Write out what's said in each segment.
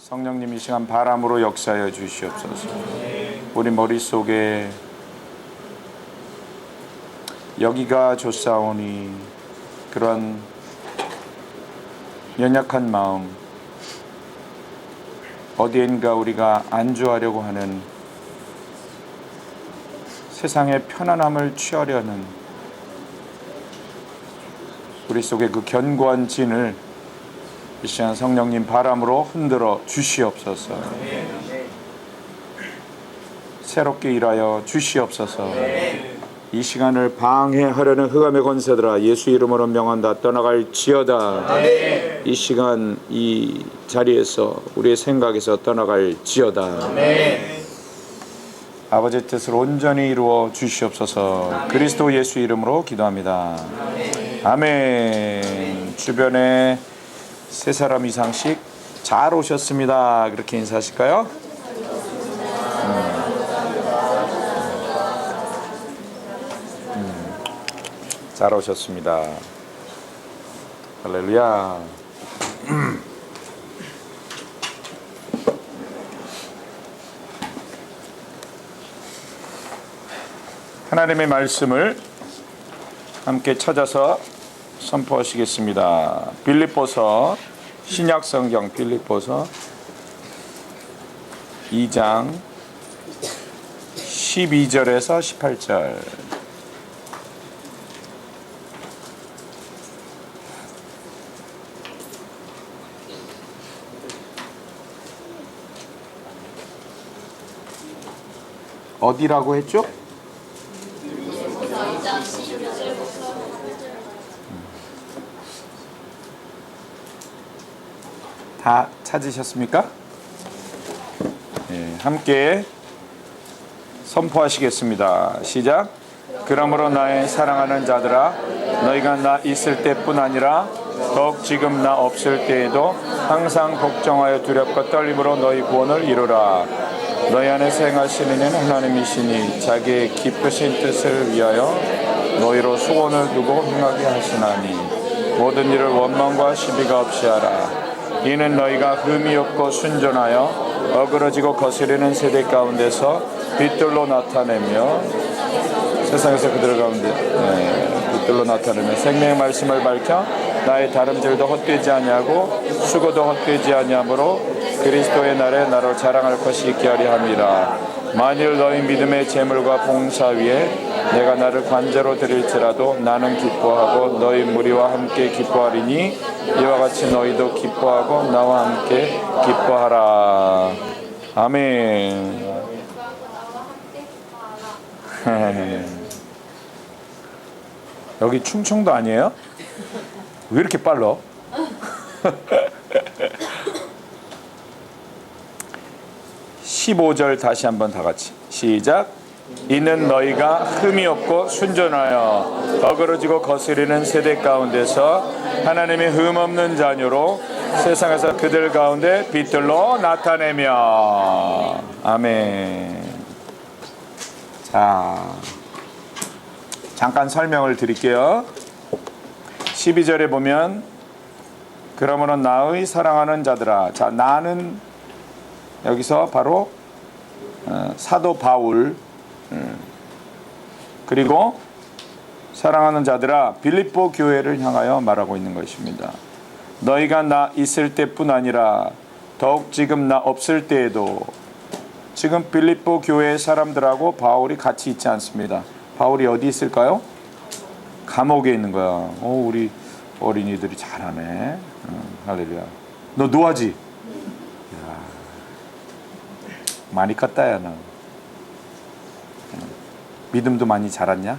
성령님 이 시간 바람으로 역사하여 주시옵소서. 우리 머릿속에 여기가 좋사오니 그런 연약한 마음, 어디엔가 우리가 안주하려고 하는 세상의 편안함을 취하려는 우리 속에 그 견고한 진을 이 시간 성령님 바람으로 흔들어 주시옵소서. 새롭게 일하여 주시옵소서. 이 시간을 방해하려는 흑암의 권세들아 예수 이름으로 명한다. 떠나갈지어다. 이 시간 이 자리에서 우리의 생각에서 떠나갈지어다. 아버지의 뜻을 온전히 이루어 주시옵소서. 그리스도 예수 이름으로 기도합니다. 아멘. 주변에 세 사람 이상씩 잘 오셨습니다. 그렇게 인사하실까요? 잘 오셨습니다. 할렐루야. 하나님의 말씀을 함께 찾아서 선포하시겠습니다. 빌립보서 신약성경 빌립보서 2장 12절에서 18절. 어디라고 했죠? 다 찾으셨습니까? 네, 함께 선포하시겠습니다. 시작. 그러므로 나의 사랑하는 자들아, 너희가 나 있을 때뿐 아니라 더욱 지금 나 없을 때에도 항상 복종하여 두렵고 떨림으로 너희 구원을 이루라. 너희 안에서 행하시는 이는 하나님이시니 자기의 기쁘신 뜻을 위하여 너희로 소원을 두고 행하게 하시나니 모든 일을 원망과 시비가 없이 하라. 이는 너희가 흠이 없고 순전하여 어그러지고 거스르는 세대 가운데서 빛들로 나타내며 세상에서 그들 가운데 빛들로 나타내며 생명의 말씀을 밝혀 나의 다름질도 헛되지 아니하고 수고도 헛되지 아니하므로 그리스도의 날에 나를 자랑할 것이 있게 하려 함이라. 만일 너희 믿음의 재물과 봉사 위에 내가 나를 관제로 드릴지라도 나는 기뻐하고 너희 무리와 함께 기뻐하리니 이와 같이 너희도 기뻐하고 나와 함께 기뻐하라. 아멘. 여기 충청도 아니에요? 왜 이렇게 빨라? 15절 다시 한번 다 같이 시작. 이는 너희가 흠이 없고 순전하여 어그러지고 거스르는 세대 가운데서 하나님의 흠 없는 자녀로 세상에서 그들 가운데 빛들로 나타내며. 아멘. 자, 잠깐 설명을 드릴게요. 12절에 보면 그러므로 나의 사랑하는 자들아. 자, 나는 여기서 바로 사도 바울, 그리고 사랑하는 자들아 빌립보 교회를 향하여 말하고 있는 것입니다. 너희가 나 있을 때뿐 아니라 더욱 지금 나 없을 때에도. 지금 빌립보 교회 사람들하고 바울이 같이 있지 않습니다. 바울이 어디 있을까요? 감옥에 있는 거야. 오, 우리 어린이들이 잘하네. 할렐루야. 너 노아지? 많이 컸다 야 너. 믿음도 많이 자랐냐?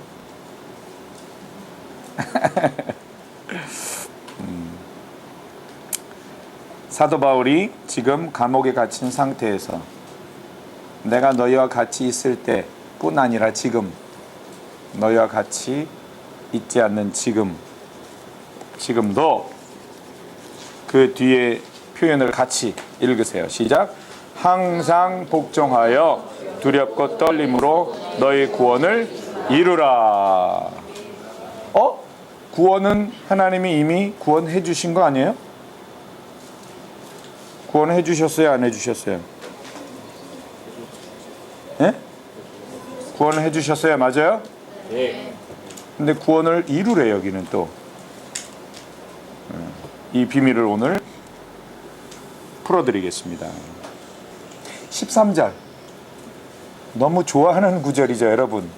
사도 바울이 지금 감옥에 갇힌 상태에서 내가 너희와 같이 있을 때뿐 아니라 지금, 너희와 같이 있지 않는 지금도 그 뒤에 표현을 같이 읽으세요. 시작. 항상 복종하여 두렵고 떨림으로 너희 구원을 이루라. 구원은 하나님이 이미 구원해 주신 거 아니에요? 구원해 주셨어요? 안 해주셨어요? 예? 구원을 해 주셨어요? 맞아요? 네. 근데 구원을 이루래 여기는 또. 이 비밀을 오늘 풀어드리겠습니다. 13절. 너무 좋아하는 구절이죠, 여러분.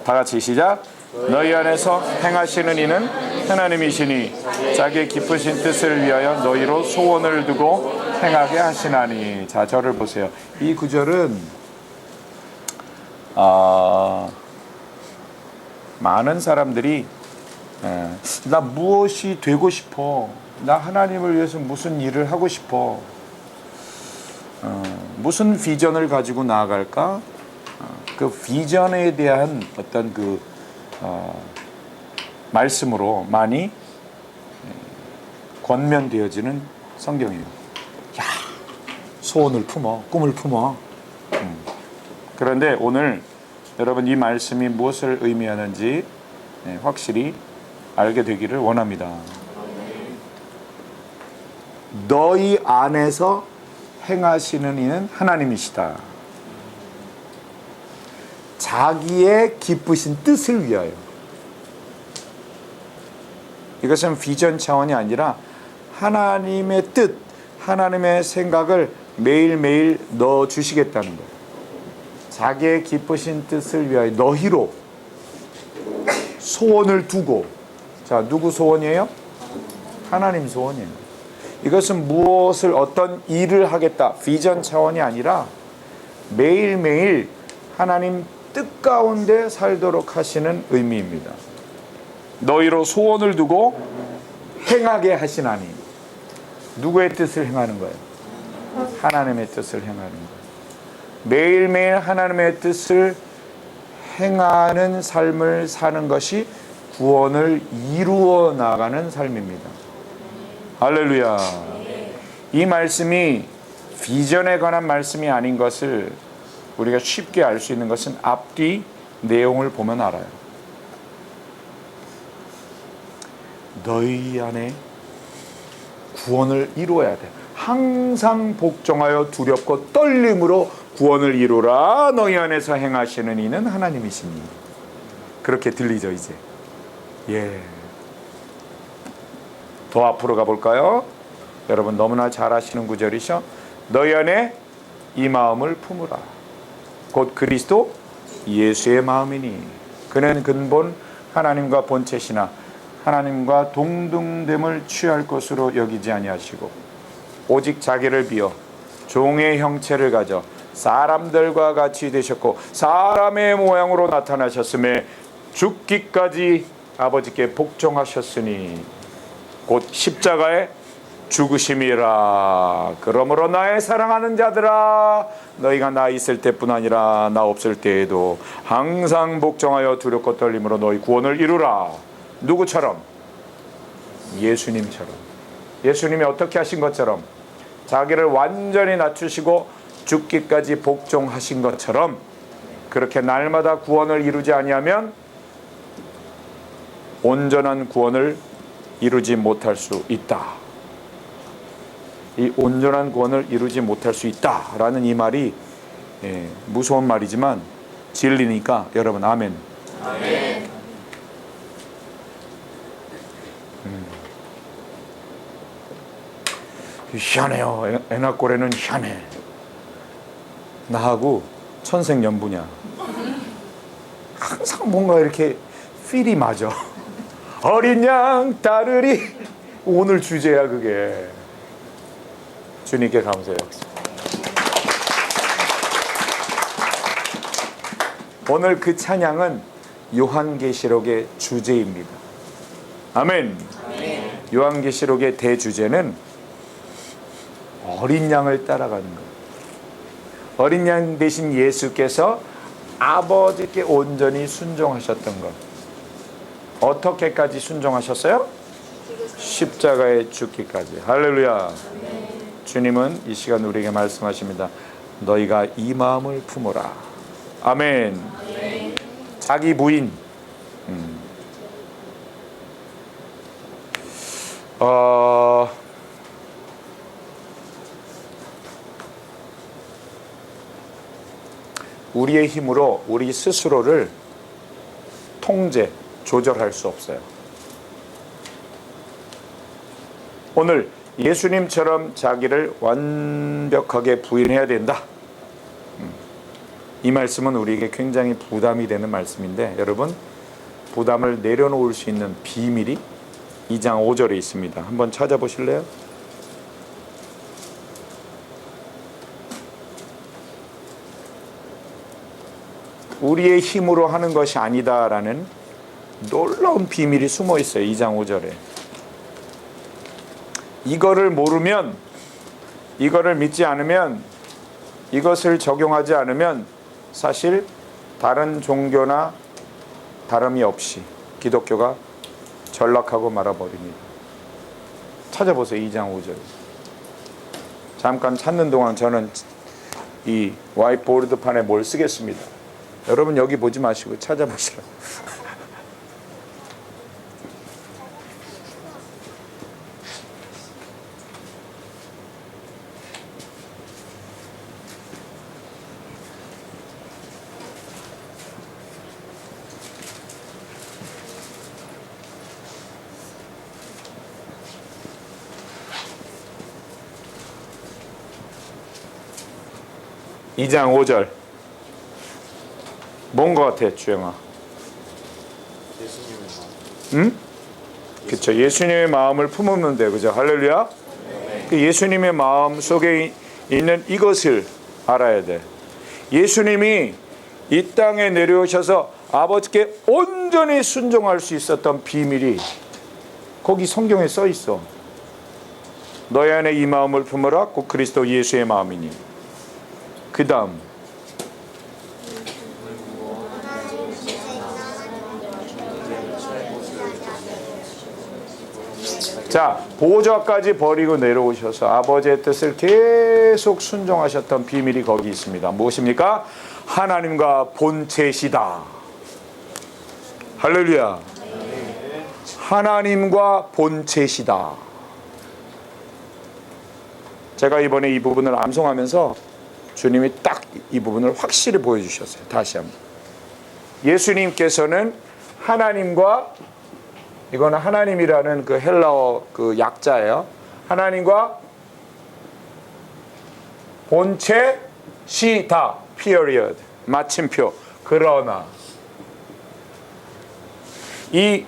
다 같이 시작. 너희 안에서 행하시는 이는 하나님이시니 자기의 기쁘신 뜻을 위하여 너희로 소원을 두고 행하게 하시나니. 자, 저를 보세요. 이 구절은 많은 사람들이 나 무엇이 되고 싶어, 나 하나님을 위해서 무슨 일을 하고 싶어, 무슨 비전을 가지고 나아갈까, 그 비전에 대한 어떤 그 말씀으로 많이 권면되어지는 성경이에요. 야, 소원을 품어, 꿈을 품어. 그런데 오늘 여러분 이 말씀이 무엇을 의미하는지 확실히 알게 되기를 원합니다. 너희 안에서 행하시는 이는 하나님이시다. 자기의 기쁘신 뜻을 위하여. 이것은 비전 차원이 아니라 하나님의 뜻, 하나님의 생각을 매일매일 넣어주시겠다는 거예요. 자기의 기쁘신 뜻을 위하여 너희로 소원을 두고. 자, 누구 소원이에요? 하나님 소원이에요. 이것은 무엇을, 어떤 일을 하겠다, 비전 차원이 아니라 매일매일 하나님 뜻 가운데 살도록 하시는 의미입니다. 너희로 소원을 두고 행하게 하시나니. 누구의 뜻을 행하는 거예요? 하나님의 뜻을 행하는 거예요. 매일매일 하나님의 뜻을 행하는 삶을 사는 것이 구원을 이루어 나가는 삶입니다. 할렐루야. 이 말씀이 비전에 관한 말씀이 아닌 것을 우리가 쉽게 알 수 있는 것은 앞뒤 내용을 보면 알아요. 너희 안에 구원을 이루어야 돼. 항상 복종하여 두렵고 떨림으로 구원을 이루라. 너희 안에서 행하시는 이는 하나님이시니. 그렇게 들리죠 이제. 예. 더 앞으로 가볼까요? 여러분 너무나 잘 아시는 구절이죠. 너희 안에 이 마음을 품으라. 곧 그리스도 예수의 마음이니 그는 근본 하나님과 본체시나 하나님과 동등됨을 취할 것으로 여기지 아니하시고 오직 자기를 비어 종의 형체를 가져 사람들과 같이 되셨고 사람의 모양으로 나타나셨음에 죽기까지 아버지께 복종하셨으니 곧 십자가에 죽으심이라. 그러므로 나의 사랑하는 자들아, 너희가 나 있을 때뿐 아니라 나 없을 때에도 항상 복종하여 두렵고 떨림으로 너희 구원을 이루라. 누구처럼? 예수님처럼. 예수님이 어떻게 하신 것처럼, 자기를 완전히 낮추시고 죽기까지 복종하신 것처럼 그렇게 날마다 구원을 이루지 아니하면 온전한 구원을 이루지 못할 수 있다. 이 온전한 구원을 이루지 못할 수 있다라는 이 말이 무서운 말이지만 진리니까 여러분 아멘. 아멘. 희한해요. 애나꼬레는 희한해. 나하고 천생연분이야. 항상 뭔가 이렇게 필이 맞아. 어린 양 따르리. 오늘 주제야 그게. 주님께 감사해요. 오늘 그 찬양은 요한계시록의 주제입니다. 아멘. 아멘. 요한계시록의 대주제는 어린 양을 따라가는 거예요. 어린 양 대신 예수께서 아버지께 온전히 순종하셨던 것. 어떻게까지 순종하셨어요? 십자가에 죽기까지. 할렐루야. 주님은 이 시간 우리에게 말씀하십니다. 너희가 이 마음을 품어라. 아멘. 자기 부인. 우리의 힘으로 우리 스스로를 통제, 조절할 수 없어요. 오늘 예수님처럼 자기를 완벽하게 부인해야 된다. 이 말씀은 우리에게 굉장히 부담이 되는 말씀인데, 여러분, 부담을 내려놓을 수 있는 비밀이 2장 5절에 있습니다. 한번 찾아보실래요? 우리의 힘으로 하는 것이 아니다라는 놀라운 비밀이 숨어 있어요. 2장 5절에. 이거를 모르면, 이거를 믿지 않으면, 이것을 적용하지 않으면 사실 다른 종교나 다름이 없이 기독교가 전락하고 말아버립니다. 찾아보세요. 2장 5절. 잠깐 찾는 동안 저는 이 와이트보드판에 뭘 쓰겠습니다. 여러분 여기 보지 마시고 찾아보시라. 2장 5절. 뭔 것 같아, 주영아? 예수님의 마음. 응? 그쵸. 예수님의 마음을 품으면 돼. 그죠? 할렐루야? 네. 그 예수님의 마음 속에 있는 이것을 알아야 돼. 예수님이 이 땅에 내려오셔서 아버지께 온전히 순종할 수 있었던 비밀이 거기 성경에 써 있어. 너희 안에 이 마음을 품으라. 곧 그리스도 예수의 마음이니. 그 다음 자, 보좌까지 버리고 내려오셔서 아버지의 뜻을 계속 순종하셨던 비밀이 거기 있습니다. 무엇입니까? 하나님과 본체시다. 할렐루야. 하나님과 본체시다. 제가 이번에 이 부분을 암송하면서 주님이 딱 이 부분을 확실히 보여주셨어요. 다시 한번. 예수님께서는 하나님과, 이거는 하나님이라는 그 헬라어 그 약자예요. 하나님과 본체시다. period. 마침표. 그러나 이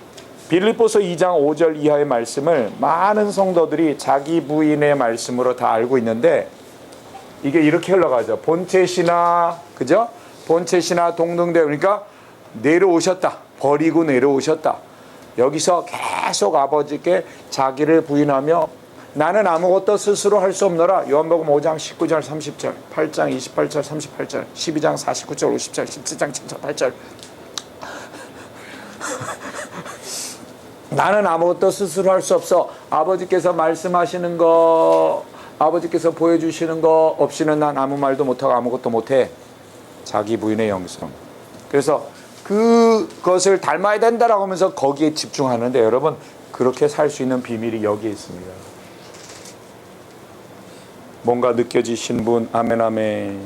빌립보서 2장 5절 이하의 말씀을 많은 성도들이 자기 부인의 말씀으로 다 알고 있는데, 이게 이렇게 흘러가죠. 본체시나, 그죠? 본체시나 동등되, 그러니까 내려오셨다. 버리고 내려오셨다. 여기서 계속 아버지께 자기를 부인하며 나는 아무것도 스스로 할 수 없노라. 요한복음 5장 19절 30절, 8장 28절 38절, 12장 49절 50절, 17장 7절 8절. 나는 아무것도 스스로 할 수 없어. 아버지께서 말씀하시는 거, 아버지께서 보여주시는 거 없이는 난 아무 말도 못하고 아무것도 못해. 자기 부인의 영성. 그래서 그것을 닮아야 된다라고 하면서 거기에 집중하는데, 여러분 그렇게 살 수 있는 비밀이 여기에 있습니다. 뭔가 느껴지신 분? 아멘 아멘.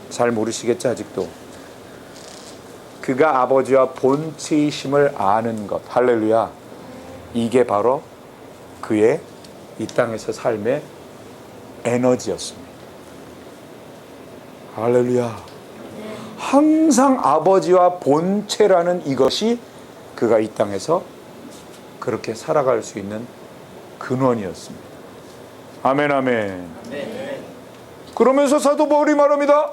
잘 모르시겠죠 아직도. 그가 아버지와 본체이심을 아는 것. 할렐루야. 이게 바로 그의 이 땅에서 삶의 에너지였습니다. 할렐루야. 항상 아버지와 본체라는 이것이 그가 이 땅에서 그렇게 살아갈 수 있는 근원이었습니다. 아멘 아멘. 그러면서 사도 바울이 말합니다.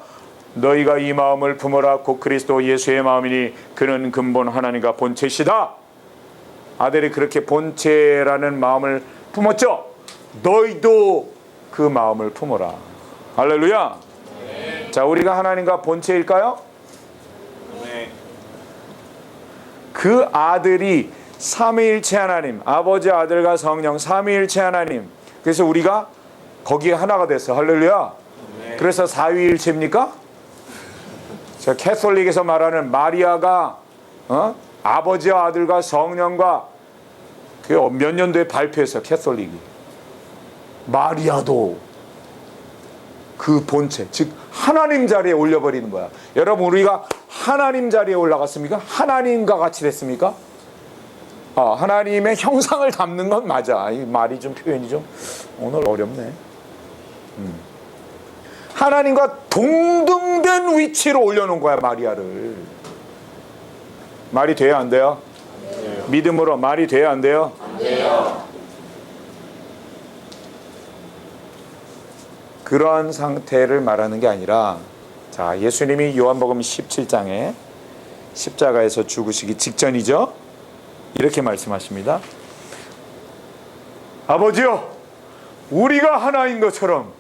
너희가 이 마음을 품어라. 곧 그리스도 예수의 마음이니 그는 근본 하나님과 본체시다. 아들이 그렇게 본체라는 마음을 품었죠. 너희도 그 마음을 품어라. 할렐루야. 네. 자, 우리가 하나님과 본체일까요? 네. 그 아들이 삼위일체 하나님, 아버지, 아들과 성령 삼위일체 하나님. 그래서 우리가 거기에 하나가 됐어. 할렐루야. 네. 그래서 사위일체입니까? 자, 캐톨릭에서 말하는 마리아가 아버지와 아들과 성령과 그 몇 년도에 발표했어. 캐톨릭이. 마리아도 그 본체, 즉 하나님 자리에 올려버리는 거야. 여러분, 우리가 하나님 자리에 올라갔습니까? 하나님과 같이 됐습니까? 하나님의 형상을 담는 건 맞아. 이 말이 좀 표현이 좀 오늘 어렵네. 하나님과 동등된 위치로 올려놓은 거야, 마리아를. 말이 돼요, 안 돼요? 네. 믿음으로 말이 돼요, 안 돼요? 안 돼요. 그런 상태를 말하는 게 아니라, 자, 예수님이 요한복음 17장에 십자가에서 죽으시기 직전이죠. 이렇게 말씀하십니다. 아버지요, 우리가 하나인 것처럼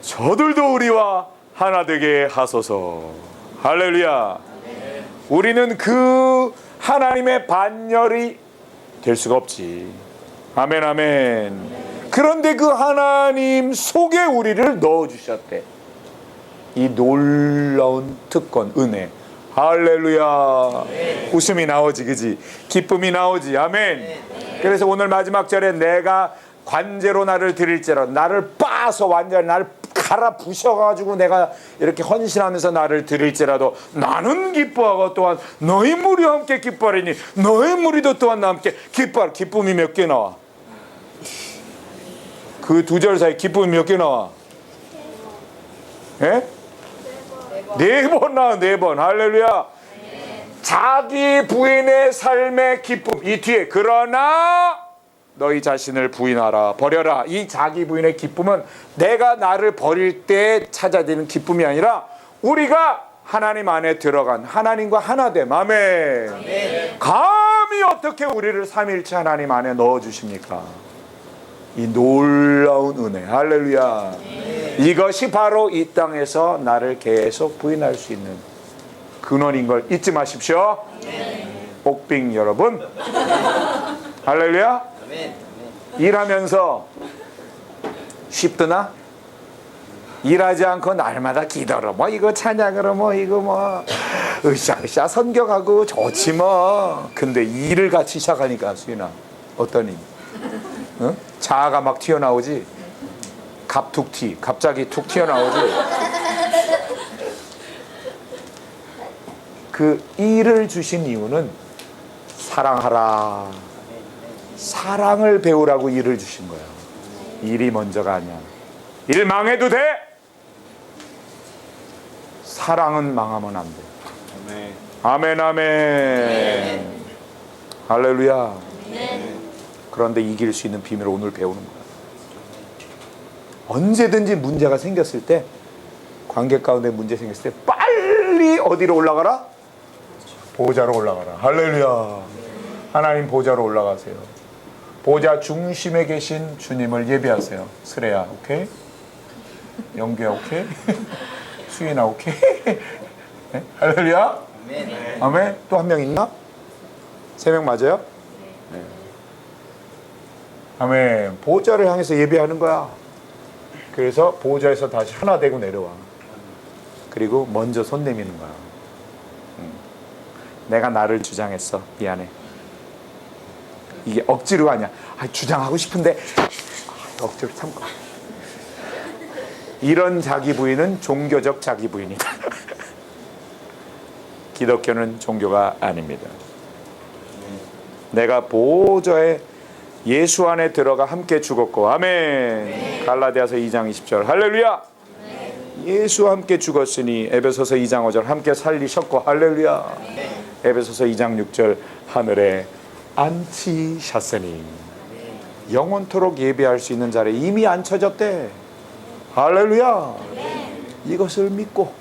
저들도 우리와 하나 되게 하소서. 할렐루야. 우리는 그 하나님의 반열이 될 수가 없지. 아멘, 아멘. 그런데 그 하나님 속에 우리를 넣어주셨대. 이 놀라운 특권, 은혜. 할렐루야. 웃음이 나오지, 그지? 기쁨이 나오지. 아멘. 그래서 오늘 마지막 절에 내가 관제로 나를 드릴지라도, 나를 빠서 완전히 나를 갈아 부셔가지고 내가 이렇게 헌신하면서 나를 드릴지라도 나는 기뻐하고 또한 너희 무리와 함께 기뻐하리니 너희 무리도 또한 나와 함께 기뻐하라. 기쁨이 몇 개 나와? 그 두 절 사이 기쁨이 몇 개 나와? 예? 네 번 나와. 4번. 할렐루야. 자기 부인의 삶의 기쁨, 이 뒤에 그러나 너희 자신을 부인하라, 버려라. 이 자기 부인의 기쁨은 내가 나를 버릴 때 찾아지는 기쁨이 아니라 우리가 하나님 안에 들어간 하나님과 하나됨. 아멘. 감히 어떻게 우리를 삼위일체 하나님 안에 넣어주십니까? 이 놀라운 은혜. 할렐루야. 이것이 바로 이 땅에서 나를 계속 부인할 수 있는 근원인 걸 잊지 마십시오. 옥빙 여러분. 할렐루야. 일하면서 쉽드나? 일하지 않고 날마다 기도로 뭐 이거 찬양으로 뭐 이거 뭐 으쌰으쌰 선교가고 좋지 뭐. 근데 일을 같이 시작하니까 수인아 어떠니? 응? 자아가 막 튀어나오지. 갑툭튀 갑자기 툭 튀어나오지. 그 일을 주신 이유는 사랑하라. 사랑을 배우라고 일을 주신 거야. 일이 먼저가 아니야. 일 망해도 돼. 사랑은 망하면 안 돼. 아멘, 아멘. 할렐루야. 그런데 이길 수 있는 비밀을 오늘 배우는 거야. 언제든지 문제가 생겼을 때, 관계 가운데 문제 생겼을 때 빨리 어디로 올라가라? 보좌로 올라가라. 할렐루야. 하나님 보좌로 올라가세요. 보좌 중심에 계신 주님을 예배하세요. 스레야, 오케이? 영규야, 오케이? 수인아, 오케이? 네? 할렐루야. 아멘. 아멘. 또 한 명 있나? 3명 맞아요? 네. 아멘. 보좌를 향해서 예배하는 거야. 그래서 보좌에서 다시 하나 되고 내려와. 그리고 먼저 손 내미는 거야. 내가 나를 주장했어. 미안해. 이게 억지로 아니야. 주장하고 싶은데 억지로 참고. 이런 자기 부인은 종교적 자기 부인이다. 기독교는 종교가 아닙니다. 내가 보좌에 예수 안에 들어가 함께 죽었고, 아멘. 갈라디아서 2장 20절. 할렐루야. 예수와 함께 죽었으니 에베소서 2장 5절 함께 살리셨고, 할렐루야. 에베소서 2장 6절 하늘에 앉히셨으니 영원토록 예배할 수 있는 자리에 이미 앉혀졌대. 할렐루야. 이것을 믿고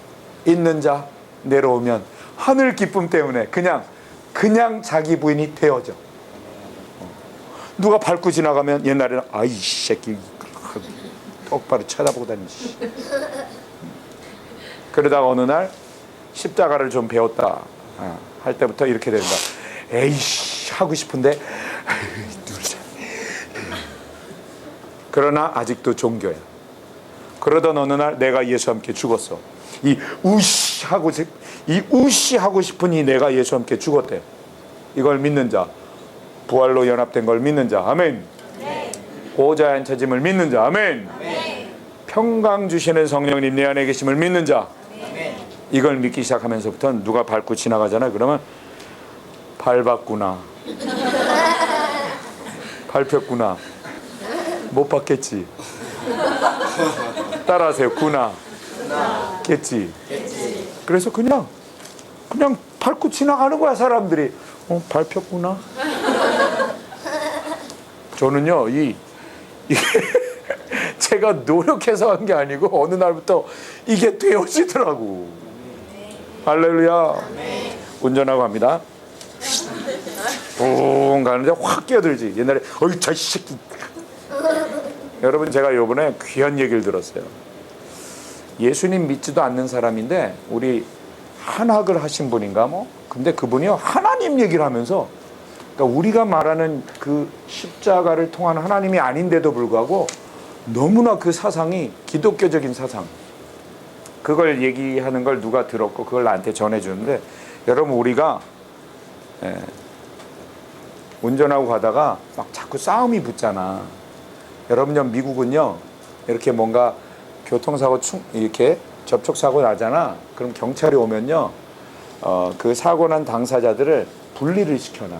있는 자 내려오면 하늘 기쁨 때문에 그냥 자기 부인이 되어져. 누가 밟고 지나가면 옛날에는 아이 새끼 똑바로 쳐다보고 다니지. 그러다가 어느 날 십자가를 좀 배웠다 할 때부터 이렇게 된다. 에이씨 하고 싶은데 누르자. 그러나 아직도 종교야. 그러던 어느 날 내가 예수와 함께 죽었어. 이 우시하고 싶은 이 내가 예수와 함께 죽었대. 이걸 믿는 자, 부활로 연합된 걸 믿는 자, 아멘. 보좌에 앉혀짐을 믿는 자, 아멘. 평강 주시는 성령님 내 안에 계심을 믿는 자. 이걸 믿기 시작하면서부터 누가 밟고 지나가잖아요. 그러면 밟았구나, 밟혔구나, 못 봤겠지, 따라하세요. 구나 겠지. 그래서 그냥 밟고 지나가는 거야. 사람들이 밟혔구나. 저는요 이게 제가 노력해서 한 게 아니고 어느 날부터 이게 되어지더라고. 할렐루야. 운전하고 갑니다. 붕 가는데 확 끼어들지. 옛날에 어이 저 새끼. 여러분, 제가 요번에 귀한 얘기를 들었어요. 예수님 믿지도 않는 사람인데 우리 한학을 하신 분인가 뭐. 근데 그분이요 하나님 얘기를 하면서, 그러니까 우리가 말하는 그 십자가를 통한 하나님이 아닌데도 불구하고 너무나 그 사상이 기독교적인 사상, 그걸 얘기하는 걸 누가 들었고 그걸 나한테 전해주는데, 여러분 우리가 운전하고 가다가 막 자꾸 싸움이 붙잖아. 여러분요, 미국은요 이렇게 뭔가 교통사고 이렇게 접촉사고 나잖아. 그럼 경찰이 오면요 그 사고 난 당사자들을 분리를 시켜놔.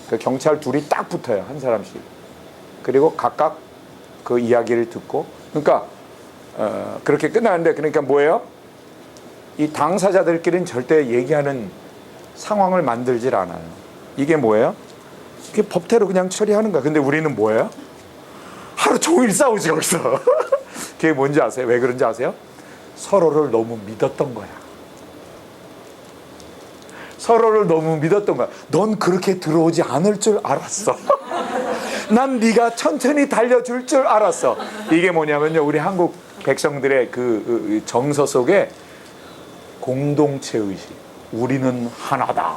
그 경찰 둘이 딱 붙어요, 한 사람씩. 그리고 각각 그 이야기를 듣고, 그러니까 그렇게 끝나는데, 그러니까 뭐예요? 이 당사자들끼리는 절대 얘기하는 상황을 만들질 않아요. 이게 뭐예요? 이게 법대로 그냥 처리하는 거야. 근데 우리는 뭐예요? 하루 종일 싸우지 거기서. 그게 뭔지 아세요? 왜 그런지 아세요? 서로를 너무 믿었던 거야. 서로를 너무 믿었던 거야. 넌 그렇게 들어오지 않을 줄 알았어. 난 네가 천천히 달려줄 줄 알았어. 이게 뭐냐면요, 우리 한국 백성들의 그 정서 속에 공동체 의식. 우리는 하나다.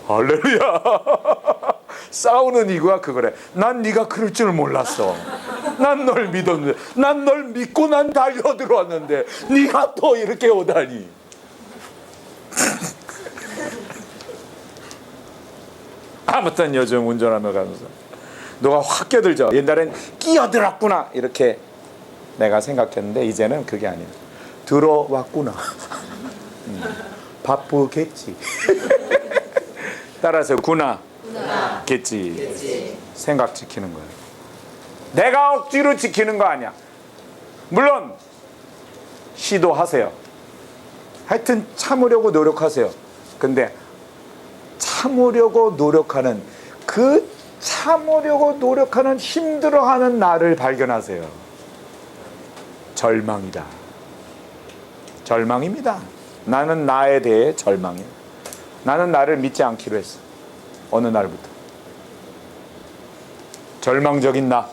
할렐루야. 싸우는 이유가 그거래. 난 네가 그럴 줄 몰랐어. 난 널 믿었는데, 난 널 믿고 난 달려 들어왔는데 네가 또 이렇게 오다니. 아무튼 요즘 운전하며 가면서 너가 확 끼어들죠. 옛날엔 끼어들었구나 이렇게 내가 생각했는데, 이제는 그게 아니야. 들어왔구나. 바쁘겠지. 따라서 구나 겠지. 생각 지키는 거예요. 내가 억지로 지키는 거 아니야. 물론 시도하세요. 하여튼 참으려고 노력하세요. 근데 참으려고 노력하는, 그 참으려고 노력하는 힘들어하는 나를 발견하세요. 절망이다. 절망입니다. 나는 나에 대해 절망이야. 나는 나를 믿지 않기로 했어. 어느 날부터. 절망적인 나.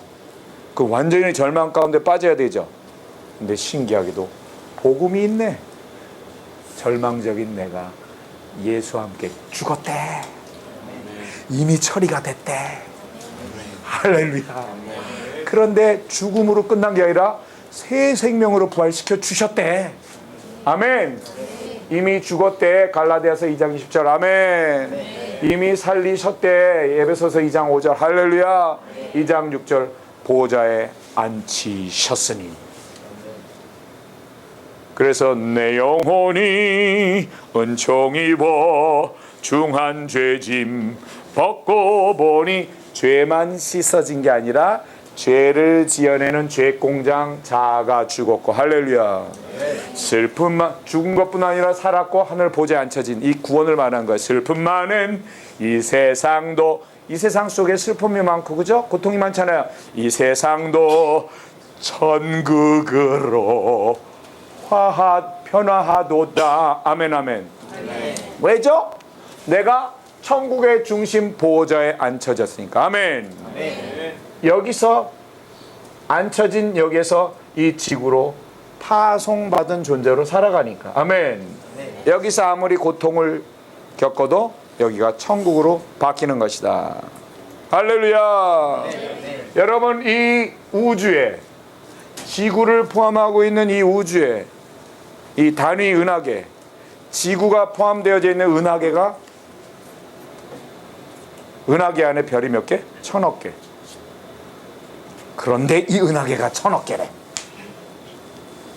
그 완전히 절망 가운데 빠져야 되죠. 근데 신기하게도 복음이 있네. 절망적인 내가 예수와 함께 죽었대. 이미 처리가 됐대. 할렐루야. 그런데 죽음으로 끝난 게 아니라 새 생명으로 부활시켜 주셨대. 아멘. 이미 죽었대. 갈라디아서 2장 20절. 아멘. 이미 살리셨대. 에베소서 2장 5절. 할렐루야. 2장 6절. 보좌에 앉히셨으니. 그래서 내 영혼이 은총 입어 중한 죄짐 벗고 보니, 죄만 씻어진 게 아니라 죄를 지어내는 죄공장 자아가 죽었고, 할렐루야. 슬픔만, 죽은 것뿐 아니라 살았고 하늘 보좌에 앉혀진 이 구원을 말하는 거야. 슬픔 많은 이 세상도, 이 세상 속에 슬픔이 많고, 그죠? 고통이 많잖아요. 이 세상도 천국으로 변화하도다. 아멘, 아멘. 왜죠? 내가 천국의 중심 보호자에 앉혀졌으니까. 아멘. 여기서 앉혀진, 여기서 이 지구로 파송받은 존재로 살아가니까. 아멘. 여기서 아무리 고통을 겪어도 여기가 천국으로 바뀌는 것이다. 할렐루야. 여러분, 이 우주에, 지구를 포함하고 있는 이 우주에, 이 단위 은하계, 지구가 포함되어져 있는 은하계가, 은하계 안에 별이 몇 개? 1000억 개. 그런데 이 은하계가 1000억 개래.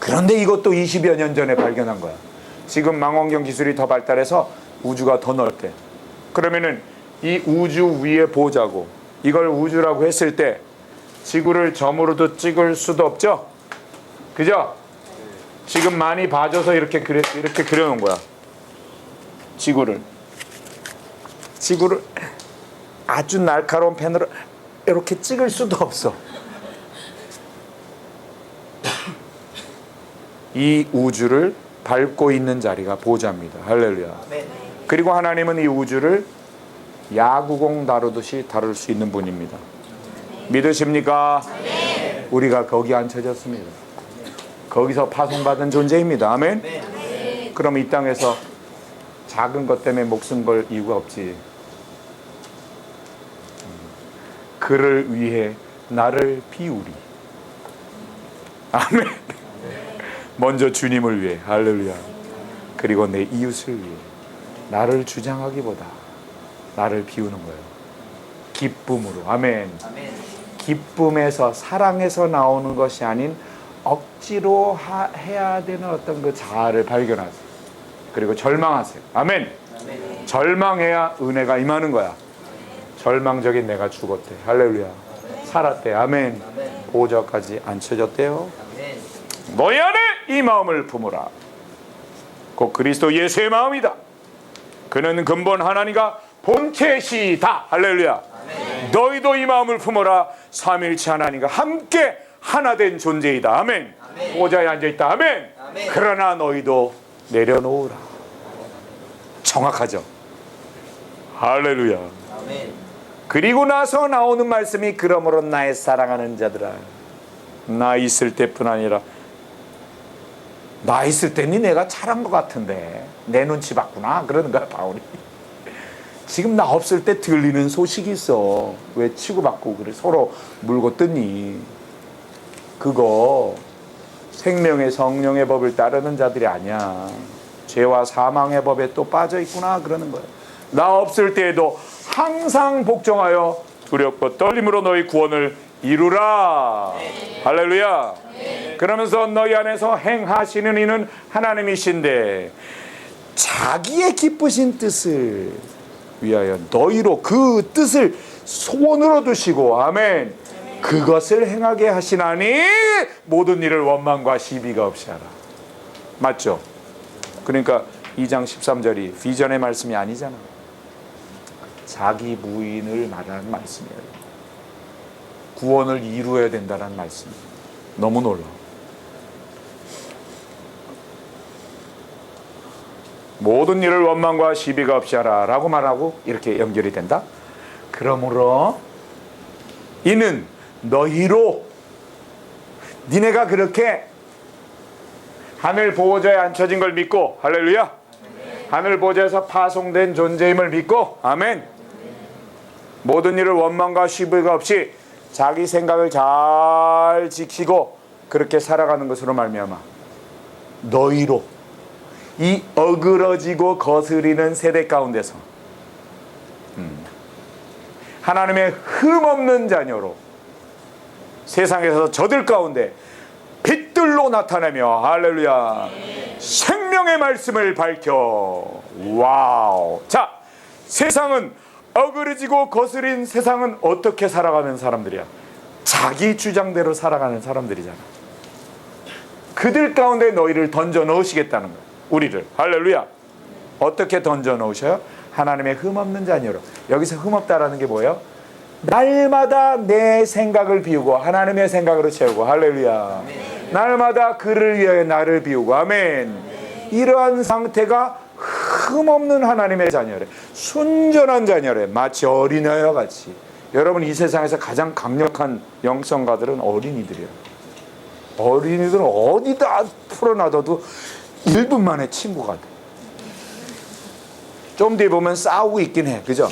그런데 이것도 20여 년 전에 발견한 거야. 지금 망원경 기술이 더 발달해서 우주가 더 넓대. 그러면은 이 우주 위에 보자고 이걸 우주라고 했을 때 지구를 점으로도 찍을 수도 없죠? 그죠? 지금 많이 봐줘서 이렇게 그려놓은 거야. 지구를 아주 날카로운 펜으로 이렇게 찍을 수도 없어. 이 우주를 밟고 있는 자리가 보좌입니다. 할렐루야. 그리고 하나님은 이 우주를 야구공 다루듯이 다룰 수 있는 분입니다. 믿으십니까? 우리가 거기 앉혀졌습니다. 거기서 파송받은 존재입니다. 아멘. 그럼 이 땅에서 작은 것 때문에 목숨 걸 이유가 없지. 그를 위해 나를 비우리. 아멘. 먼저 주님을 위해. 할렐루야. 그리고 내 이웃을 위해. 나를 주장하기보다 나를 비우는 거예요. 기쁨으로. 아멘. 기쁨에서 사랑에서 나오는 것이 아닌 억지로 해야 되는 어떤 그 자아를 발견하세요. 그리고 절망하세요. 아멘. 절망해야 은혜가 임하는 거야. 절망적인 내가 죽었대. 할렐루야. 살았대. 아멘. 보좌까지 앉혀졌대요. 너희 안에 이 마음을 품으라. 곧 그리스도 예수의 마음이다. 그는 근본 하나님과 본체시다. 할렐루야. 너희도 이 마음을 품어라. 삼일체 하나님과 함께 하나 된 존재이다. 아멘. 보좌에 앉아있다. 아멘. 그러나 너희도 내려놓으라. 정확하죠. 할렐루야. 그리고 나서 나오는 말씀이 그러므로 나의 사랑하는 자들아 나 있을 때뿐 아니라 나 있을 때니 내가 잘한 것 같은데 내 눈치 봤구나 그러는 거야 바울이. 지금 나 없을 때 들리는 소식이 있어. 왜 치고받고 그래 서로 물고 뜯니. 그거 생명의 성령의 법을 따르는 자들이 아니야. 죄와 사망의 법에 또 빠져 있구나 그러는 거야. 나 없을 때에도 항상 복종하여 두렵고 떨림으로 너희 구원을 이루라. 할렐루야. 그러면서 너희 안에서 행하시는 이는 하나님이신데 자기의 기쁘신 뜻을 위하여 너희로 그 뜻을 소원으로 두시고 아멘 그것을 행하게 하시나니 모든 일을 원망과 시비가 없이 하라. 맞죠? 그러니까 2장 13절이 비전의 말씀이 아니잖아. 자기 부인을 말하는 말씀이에요. 구원을 이루어야 된다는 말씀이에요. 너무 놀라워. 모든 일을 원망과 시비가 없이 하라 라고 말하고 이렇게 연결이 된다. 그러므로 이는 너희로 니네가 그렇게 하늘 보호자에 앉혀진 걸 믿고 할렐루야 하늘 보호자에서 파송된 존재임을 믿고 아멘 모든 일을 원망과 시비가 없이 자기 생각을 잘 지키고 그렇게 살아가는 것으로 말미암아 너희로 이 어그러지고 거스리는 세대 가운데서 하나님의 흠없는 자녀로 세상에서 저들 가운데 빛들로 나타내며 할렐루야 생명의 말씀을 밝혀. 와우. 자, 세상은 어그러지고 거스린 세상은 어떻게 살아가는 사람들이야? 자기 주장대로 살아가는 사람들이잖아. 그들 가운데 너희를 던져 넣으시겠다는 거야. 우리를. 할렐루야. 어떻게 던져 넣으셔요? 하나님의 흠없는 자녀로. 여기서 흠없다라는 게 뭐예요? 날마다 내 생각을 비우고 하나님의 생각으로 채우고 할렐루야. 날마다 그를 위하여 나를 비우고 아멘. 이러한 상태가 흠없는 하나님의 자녀래. 순전한 자녀래. 마치 어린아이와 같이. 여러분 이 세상에서 가장 강력한 영성가들은 어린이들이에요. 어린이들은 어디다 풀어놔둬도 1분 만에 친구가 돼. 좀 뒤에 보면 싸우고 있긴 해. 그죠?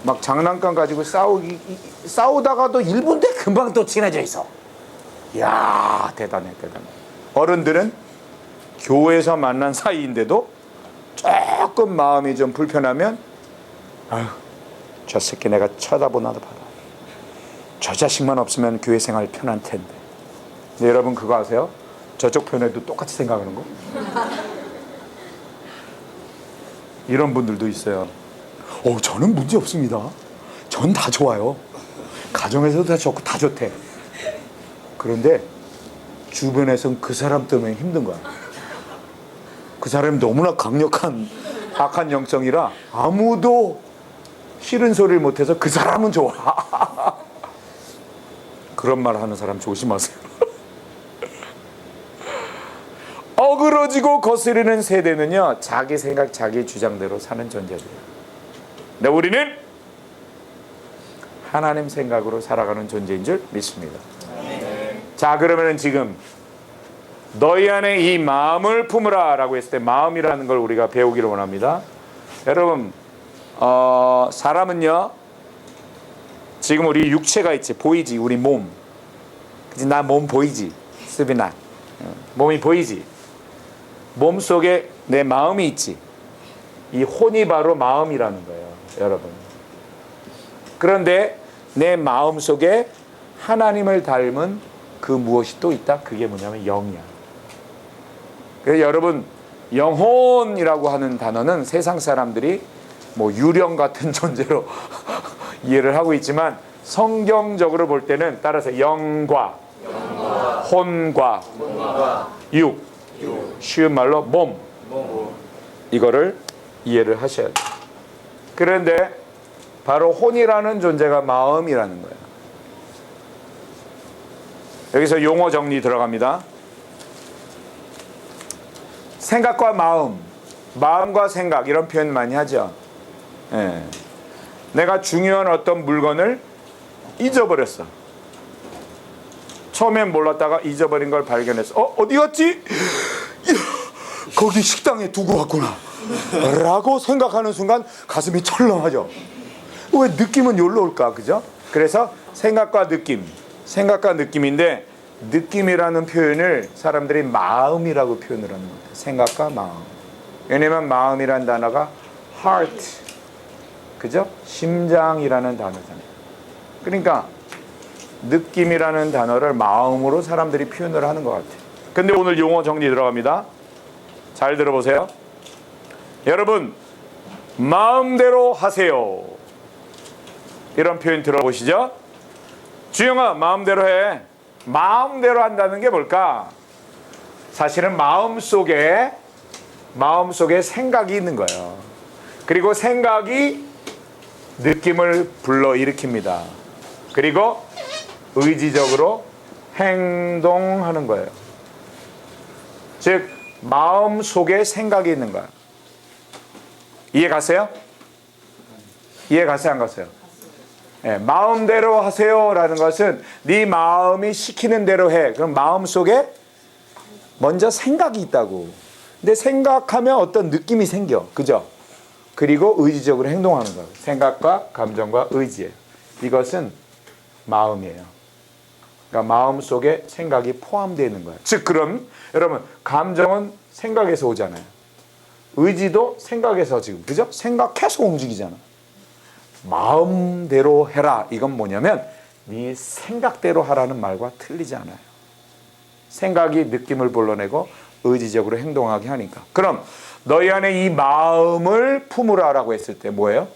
막 장난감 가지고 싸우다가도 1분 뒤에 금방 또 친해져 있어. 이야 대단해 대단해. 어른들은 교회에서 만난 사이인데도 조금 마음이 좀 불편하면 아휴 저 새끼 내가 쳐다보나도 봐라. 저 자식만 없으면 교회 생활 편한 텐데. 근데 여러분 그거 아세요? 저쪽 편에도 똑같이 생각하는 거? 이런 분들도 있어요. 저는 문제 없습니다. 전 다 좋아요. 가정에서도 다 좋고 다 좋대. 그런데 주변에선 그 사람 때문에 힘든 거야. 그 사람이 너무나 강력한 악한 영성이라 아무도 싫은 소리를 못해서 그 사람은 좋아. 그런 말 하는 사람 조심하세요. 어그러지고 거스르는 세대는요, 자기 생각, 자기 주장대로 사는 존재들이에요. 근데 우리는 하나님 생각으로 살아가는 존재인 줄 믿습니다. 자, 그러면 지금 너희 안에 이 마음을 품으라 라고 했을 때 마음이라는 걸 우리가 배우기를 원합니다. 여러분, 사람은요, 지금 우리 육체가 있지, 보이지, 우리 몸. 그치, 나 몸 보이지, 수빈아. 몸이 보이지. 몸 속에 내 마음이 있지. 이 혼이 바로 마음이라는 거예요, 여러분. 그런데 내 마음 속에 하나님을 닮은 그 무엇이 또 있다? 그게 뭐냐면 영이야. 그래서 여러분, 영혼이라고 하는 단어는 세상 사람들이 뭐 유령 같은 존재로 이해를 하고 있지만, 성경적으로 볼 때는 따라서 영과 혼과 육, 쉬운 말로 몸, 이거를 이해를 하셔야 돼요. 그런데 바로 혼이라는 존재가 마음이라는 거예요. 여기서 용어 정리 들어갑니다. 생각과 마음, 마음과 생각, 이런 표현 많이 하죠. 예. 내가 중요한 어떤 물건을 잊어버렸어. 처음엔 몰랐다가 잊어버린 걸 발견했어. 어디 갔지? 이야, 거기 식당에 두고 왔구나 라고 생각하는 순간 가슴이 철렁하죠. 왜 느낌은 여기로 올까? 그죠? 그래서 생각과 느낌, 생각과 느낌인데, 느낌이라는 표현을 사람들이 마음이라고 표현을 하는 거예요. 생각과 마음. 왜냐면 마음이란 단어가 heart, 그죠? 심장이라는 단어잖아요. 그러니까 느낌이라는 단어를 마음으로 사람들이 표현을 하는 것 같아요. 근데 오늘 용어 정리 들어갑니다. 잘 들어보세요. 여러분, 마음대로 하세요. 이런 표현 들어보시죠? 주영아, 마음대로 해. 마음대로 한다는 게 뭘까? 사실은 마음속에 생각이 있는 거예요. 그리고 생각이 느낌을 불러일으킵니다. 그리고 의지적으로 행동하는 거예요. 즉, 마음속에 생각이 있는 거야. 이해 갔어요? 이해 갔어요, 안 갔어요? 네, 마음대로 하세요라는 것은 네 마음이 시키는 대로 해. 그럼 마음속에 먼저 생각이 있다고. 근데 생각하면 어떤 느낌이 생겨. 그죠? 그리고 의지적으로 행동하는 거예요. 생각과 감정과 의지예요. 이것은 마음이에요. 그러니까 마음속에 생각이 포함되어 있는 거예요. 즉, 그럼 여러분, 감정은 생각에서 오잖아요. 의지도 생각에서 지금, 그죠? 생각해서 움직이잖아. 마음대로 해라, 이건 뭐냐면 네 생각대로 하라는 말과 틀리지 않아요. 생각이 느낌을 불러내고 의지적으로 행동하게 하니까. 그럼 너희 안에 이 마음을 품으라 라고 했을 때 뭐예요?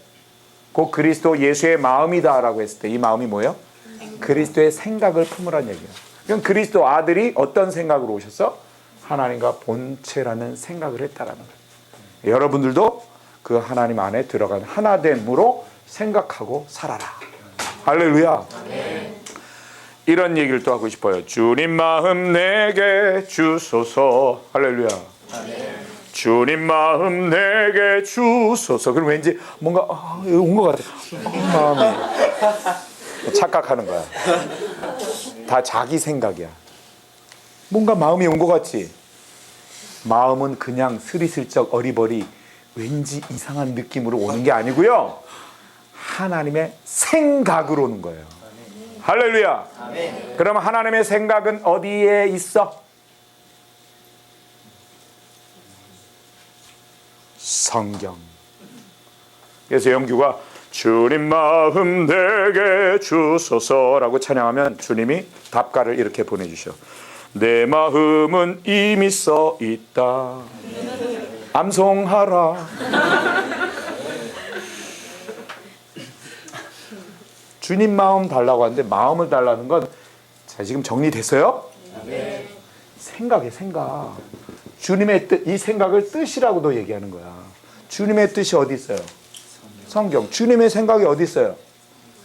곧 그리스도 예수의 마음이다 라고 했을 때 이 마음이 뭐예요? 그리스도의 생각을 품으라는 얘기예요. 그럼 그리스도 아들이 어떤 생각으로 오셨어? 하나님과 본체라는 생각을 했다라는 거예요. 여러분들도 그 하나님 안에 들어간 하나됨으로 생각하고 살아라. 할렐루야. 이런 얘기를 또 하고 싶어요. 주님 마음 내게 주소서. 할렐루야. 주님 마음 내게 주소서. 그럼 왠지 뭔가 온 것 같아. 마음이 착각하는 거야. 다 자기 생각이야. 뭔가 마음이 온 것 같지? 마음은 그냥 스리슬쩍 어리버리 왠지 이상한 느낌으로 오는 게 아니고요, 하나님의 생각으로 오는 거예요. 할렐루야. 그럼 하나님의 생각은 어디에 있어? 성경. 그래서 영규가 주님 마음 내게 주소서라고 찬양하면 주님이 답가를 이렇게 보내주셔. 내 마음은 이미 써 있다. 암송하라. 주님 마음 달라고 하는데 마음을 달라는 건 자, 지금 정리됐어요? 네. 생각이에요, 생각. 주님의 뜻, 이 생각을 뜻이라고도 얘기하는 거야. 주님의 뜻이 어디 있어요? 성경. 주님의 생각이 어디 있어요?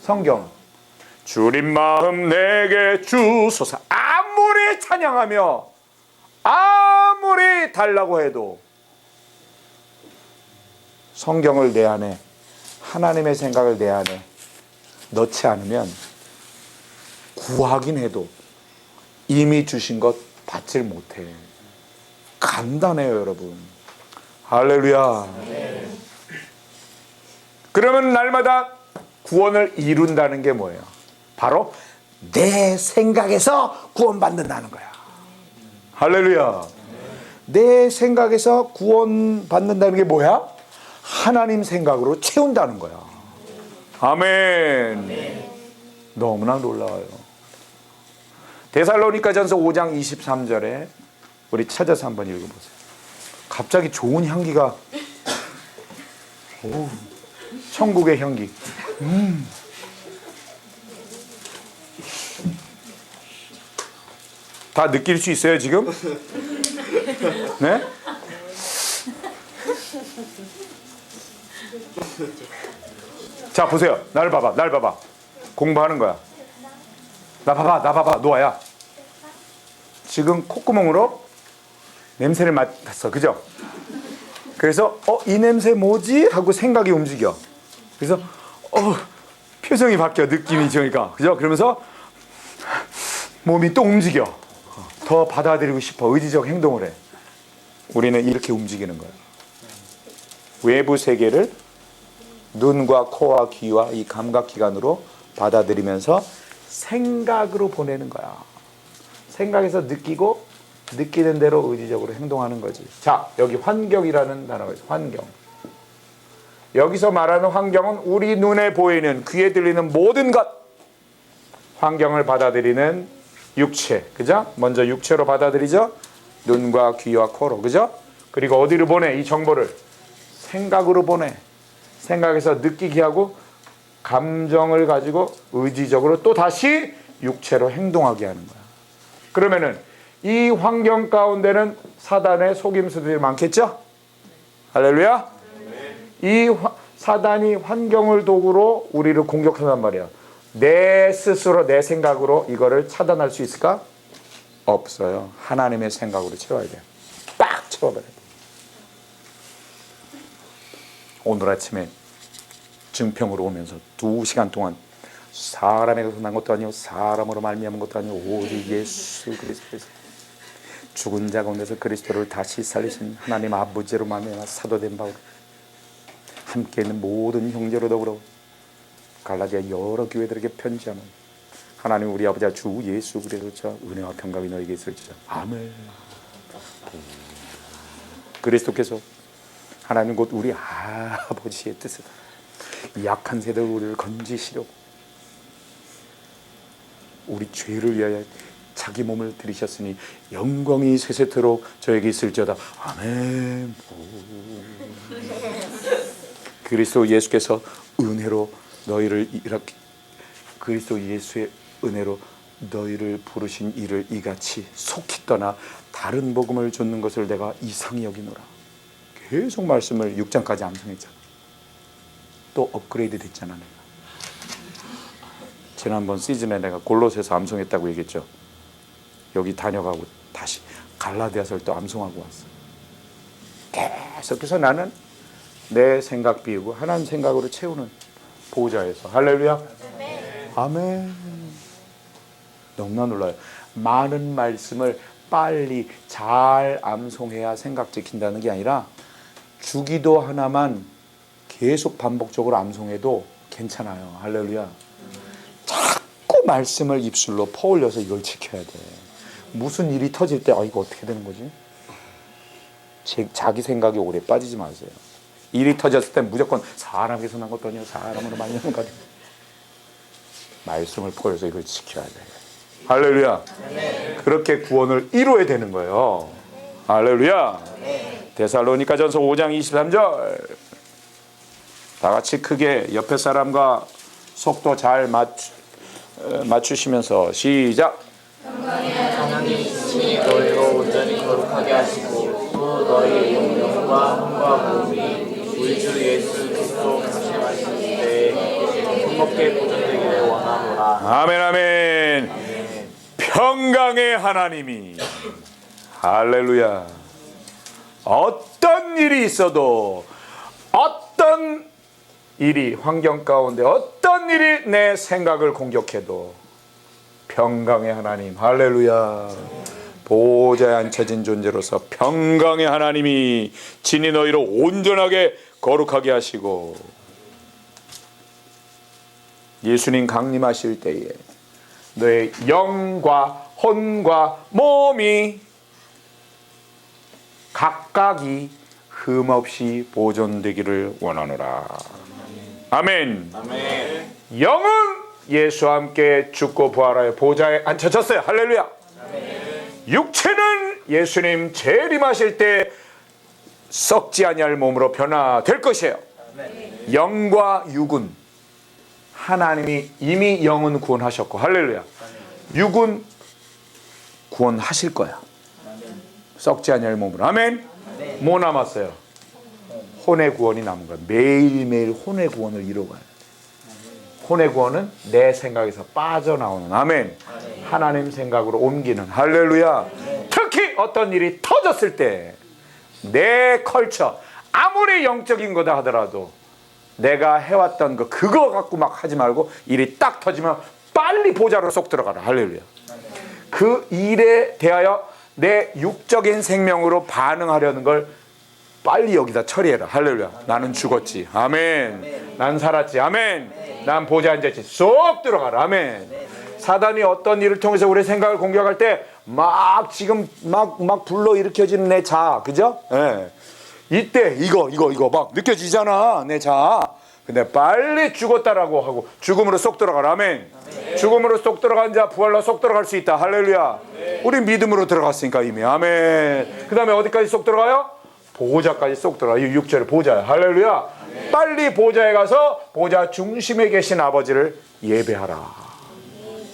성경. 주님 마음 내게 주소서. 아무리 찬양하며 아무리 달라고 해도 성경을 내 안에, 하나님의 생각을 내 안에 넣지 않으면 구하긴 해도 이미 주신 것 받질 못해. 간단해요, 여러분. 할렐루야. 그러면 날마다 구원을 이룬다는 게 뭐예요? 바로 내 생각에서 구원받는다는 거야. 할렐루야. 내 생각에서 구원받는다는 게 뭐야? 하나님 생각으로 채운다는 거야. 아멘. 너무나 놀라워요. 데살로니가전서 5장 23절에 우리 찾아서 한번 읽어보세요. 갑자기 좋은 향기가, 오, 천국의 향기. 다 느낄 수 있어요 지금? 네? 자 보세요. 나를 봐봐. 날 봐봐. 공부하는 거야. 나 봐봐. 노아야. 지금 콧구멍으로 냄새를 맡았어. 그죠? 그래서 이 냄새 뭐지? 하고 생각이 움직여. 그래서 표정이 바뀌어. 느낌이 저니까. 그죠? 그러면서 몸이 또 움직여. 더 받아들이고 싶어. 의지적 행동을 해. 우리는 이렇게 움직이는 거예요. 외부 세계를 눈과 코와 귀와 이 감각기관으로 받아들이면서 생각으로 보내는 거야. 생각에서 느끼고 느끼는 대로 의지적으로 행동하는 거지. 자, 여기 환경이라는 단어가 있어요. 환경. 여기서 말하는 환경은 우리 눈에 보이는, 귀에 들리는 모든 것. 환경을 받아들이는 육체. 그죠? 먼저 육체로 받아들이죠? 눈과 귀와 코로. 그죠? 그리고 어디로 보내? 이 정보를 생각으로 보내. 생각에서 느끼게 하고 감정을 가지고 의지적으로 또 다시 육체로 행동하게 하는 거야. 그러면은 이 환경 가운데는 사단의 속임수들이 많겠죠? 할렐루야? 이 사단이 환경을 도구로 우리를 공격한단 말이야. 내 스스로 내 생각으로 이거를 차단할 수 있을까? 없어요. 하나님의 생각으로 채워야 돼요. 빡 채워버려야 돼요. 오늘 아침에 증평으로 오면서 2시간 동안 사람에게서 난 것도 아니고 사람으로 말미암은 것도 아니고 오직 예수 그리스도에서 죽은 자 가운데서 그리스도를 다시 살리신 하나님 아버지로 말미암아 사도된 바울 함께 있는 모든 형제로 더불어 갈라디아 여러 교회들에게 편지하는 하나님 우리 아버지 주 예수 그리스도의 은혜와 평강이 너에게 있을지어다. 아멘. 그리스도께서 하나님 곧 우리 아버지의 뜻을 약한 세대를 우리를 건지시려고 우리 죄를 위하여 자기 몸을 들이셨으니 영광이 세세토록 저에게 있을지어다. 아멘. 그리스도 예수께서 은혜로 너희를 이렇게 그리스도 예수의 은혜로 너희를 부르신 이를 이같이 속히 떠나 다른 복음을 줬는 것을 내가 이상히 여기노라. 계속 말씀을 6장까지 암송했잖아. 또 업그레이드 됐잖아. 내가 지난번 시즌에 내가 골로새서 암송했다고 얘기했죠. 여기 다녀가고 다시 갈라디아서를 또 암송하고 왔어. 계속해서 나는 내 생각 비우고 하나님 생각으로 채우는 보호자에서. 할렐루야. 아멘. 너무나 놀라요. 많은 말씀을 빨리 잘 암송해야 생각 지킨다는 게 아니라 주기도 하나만 계속 반복적으로 암송해도 괜찮아요. 할렐루야. 자꾸 말씀을 입술로 퍼올려서 이걸 지켜야 돼. 무슨 일이 터질 때 이거 어떻게 되는 거지? 자기 생각에 오래 빠지지 마세요. 일이 터졌을 때 무조건 사람에게서 난 것도 아니고 사람으로 말미암은 것 말씀을 퍼올려서 이걸 지켜야 돼. 할렐루야. 그렇게 구원을 이루어야 되는 거예요. 할렐루야. 데살로니가전서 5장 23절. 다 같이 크게 옆에 사람과 속도 잘 맞추시면서 시작. 하나님이 친히 너희로 온전히 거룩하게 하시고 또 너희 영과 혼과 몸이 우리 주 예수 그리스도 가심하실 때에 힘없게 보존되기를 원하노라. 아멘 아멘. 평강의 하나님이 할렐루야. 어떤 일이 있어도 어떤 일이 환경 가운데 어떤 일이 내 생각을 공격해도 평강의 하나님 할렐루야. 보호자에 앉혀진 존재로서 평강의 하나님이 친히 너희를 온전하게 거룩하게 하시고 예수님 강림하실 때에 너의 영과 혼과 몸이 각각이 흠없이 보존되기를 원하노라. 아멘. 아멘. 영은 예수와 함께 죽고 부활하여 보좌에 앉혀졌어요. 할렐루야. 육체는 예수님 재림하실 때 썩지 아니할 몸으로 변화될 것이에요. 영과 육은 하나님이 이미 영은 구원하셨고 할렐루야. 육은 구원하실 거야. 썩지 아니할 몸으로. 아멘. 뭐 남았어요? 혼의 구원이 남은 거야. 매일매일 혼의 구원을 이루어가야 돼. 혼의 구원은 내 생각에서 빠져나오는 아멘. 하나님 생각으로 옮기는 할렐루야. 특히 어떤 일이 터졌을 때 내 컬처 아무리 영적인 거다 하더라도 내가 해왔던 거 그거 갖고 막 하지 말고 일이 딱 터지면 빨리 보좌로 쏙 들어가라. 할렐루야. 그 일에 대하여 내 육적인 생명으로 반응하려는 걸 빨리 여기다 처리해라. 할렐루야. 나는 죽었지. 아멘. 난 살았지. 아멘. 난 보좌에 앉았지. 쏙 들어가라. 아멘. 사단이 어떤 일을 통해서 우리 생각을 공격할 때 막 지금 막 불러일으켜지는 내 자아. 그죠? 예. 이때 이거 막 느껴지잖아. 내 자아. 근데 빨리 죽었다라고 하고 죽음으로 쏙 들어가라. 아멘. 죽음으로 쏙 들어간 자 부활로 쏙 들어갈 수 있다. 할렐루야. 우리 믿음으로 들어갔으니까 이미. 아멘. 그 다음에 어디까지 쏙 들어가요? 보호자까지 쏙 들어가. 이 6절에 보호자야. 할렐루야. 빨리 보호자에 가서 보호자 중심에 계신 아버지를 예배하라.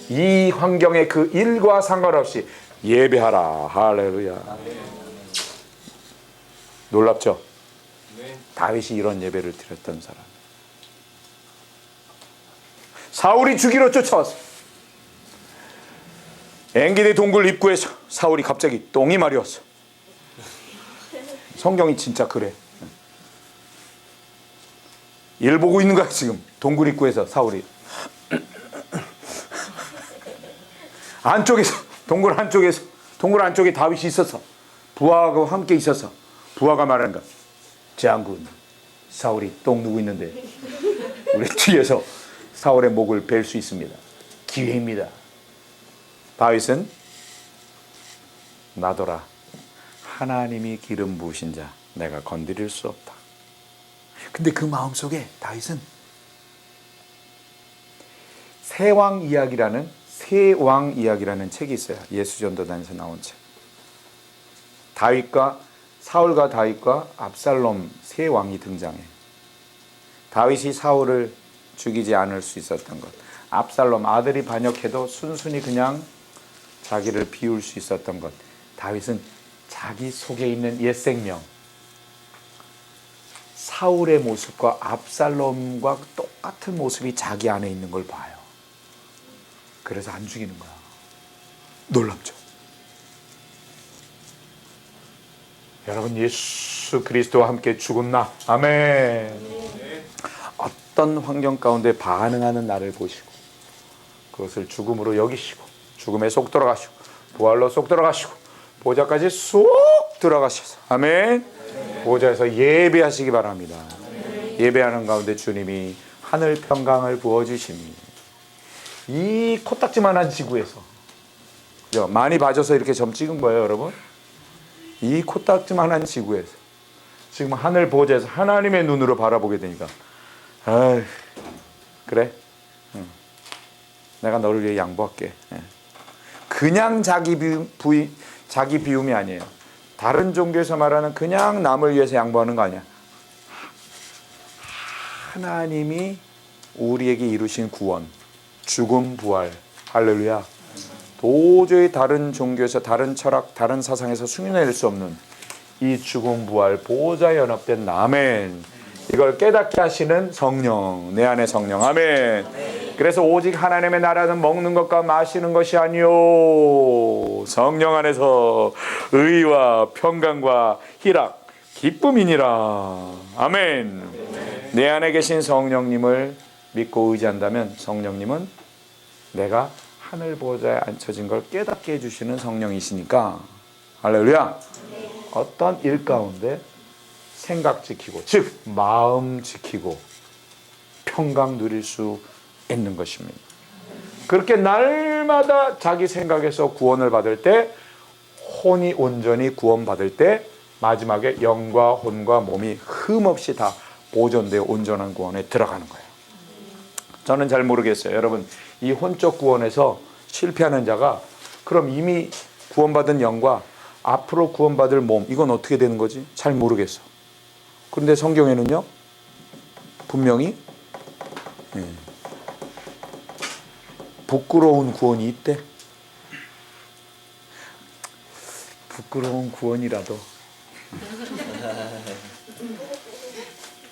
이 환경의 그 일과 상관없이 예배하라. 할렐루야. 놀랍죠? 다윗이 이런 예배를 드렸던 사람. 사울이 죽이러 쫓아왔어. 엔게디 동굴 입구에서 사울이 갑자기 똥이 마려웠어. 성경이 진짜 그래. 일 보고 있는 거야 지금. 동굴 입구에서 사울이 안쪽에서 동굴 안쪽에 다윗이 있어서 부하가 함께 있어서 부하가 말하는 거야. 장군, 사울이 똥 누고 있는데 우리 뒤에서 사울의 목을 벨 수 있습니다. 기회입니다. 다윗은 나더라. 하나님이 기름 부으신 자 내가 건드릴 수 없다. 근데 그 마음속에 다윗은 세왕 이야기라는 책이 있어요. 예수전도단에서 나온 책. 사울과 다윗과 압살롬 세 왕이 등장해. 다윗이 사울을 죽이지 않을 수 있었던 것. 압살롬 아들이 반역해도 순순히 그냥 자기를 비울 수 있었던 것. 다윗은 자기 속에 있는 옛 생명, 사울의 모습과 압살롬과 똑같은 모습이 자기 안에 있는 걸 봐요. 그래서 안 죽이는 거야. 놀랍죠? 여러분, 예수 그리스도와 함께 죽었나? 아멘. 어떤 환경 가운데 반응하는 나를 보시고 그것을 죽음으로 여기시고 죽음에 쏙 들어가시고 부활로 쏙 들어가시고 보좌까지 쏙 들어가셔서 아멘. 보좌에서 예배하시기 바랍니다. 예배하는 가운데 주님이 하늘 평강을 부어주십니다. 이 코딱지만한 지구에서 많이 봐줘서 이렇게 점 찍은 거예요, 여러분. 이 코딱지만한 지구에서 지금 하늘 보좌에서 하나님의 눈으로 바라보게 되니까 그래? 내가 너를 위해 양보할게. 그냥 자기 비움이 아니에요. 다른 종교에서 말하는 그냥 남을 위해서 양보하는 거 아니야. 하나님이 우리에게 이루신 구원, 죽음, 부활, 할렐루야. 도저히 다른 종교에서, 다른 철학, 다른 사상에서 흉내낼 수 없는 이 죽음, 부활, 보호자에 연합된 아멘. 이걸 깨닫게 하시는 성령, 내 안에 성령, 아멘. 그래서 오직 하나님의 나라는 먹는 것과 마시는 것이 아니요 성령 안에서 의와 평강과 희락, 기쁨이니라. 아멘. 내 안에 계신 성령님을 믿고 의지한다면 성령님은 내가 하늘 보호자에 앉혀진 걸 깨닫게 해주시는 성령이시니까 할렐루야. 어떤 일 가운데 생각 지키고, 즉 마음 지키고 평강 누릴 수 있는 것입니다. 그렇게 날마다 자기 생각에서 구원을 받을 때, 혼이 온전히 구원받을 때 마지막에 영과 혼과 몸이 흠없이 다 보존되어 온전한 구원에 들어가는 거예요. 저는 잘 모르겠어요. 여러분, 이 혼적 구원에서 실패하는 자가 그럼 이미 구원받은 영과 앞으로 구원받을 몸, 이건 어떻게 되는 거지? 잘 모르겠어. 그런데 성경에는요, 분명히 부끄러운 구원이 있대. 부끄러운 구원이라도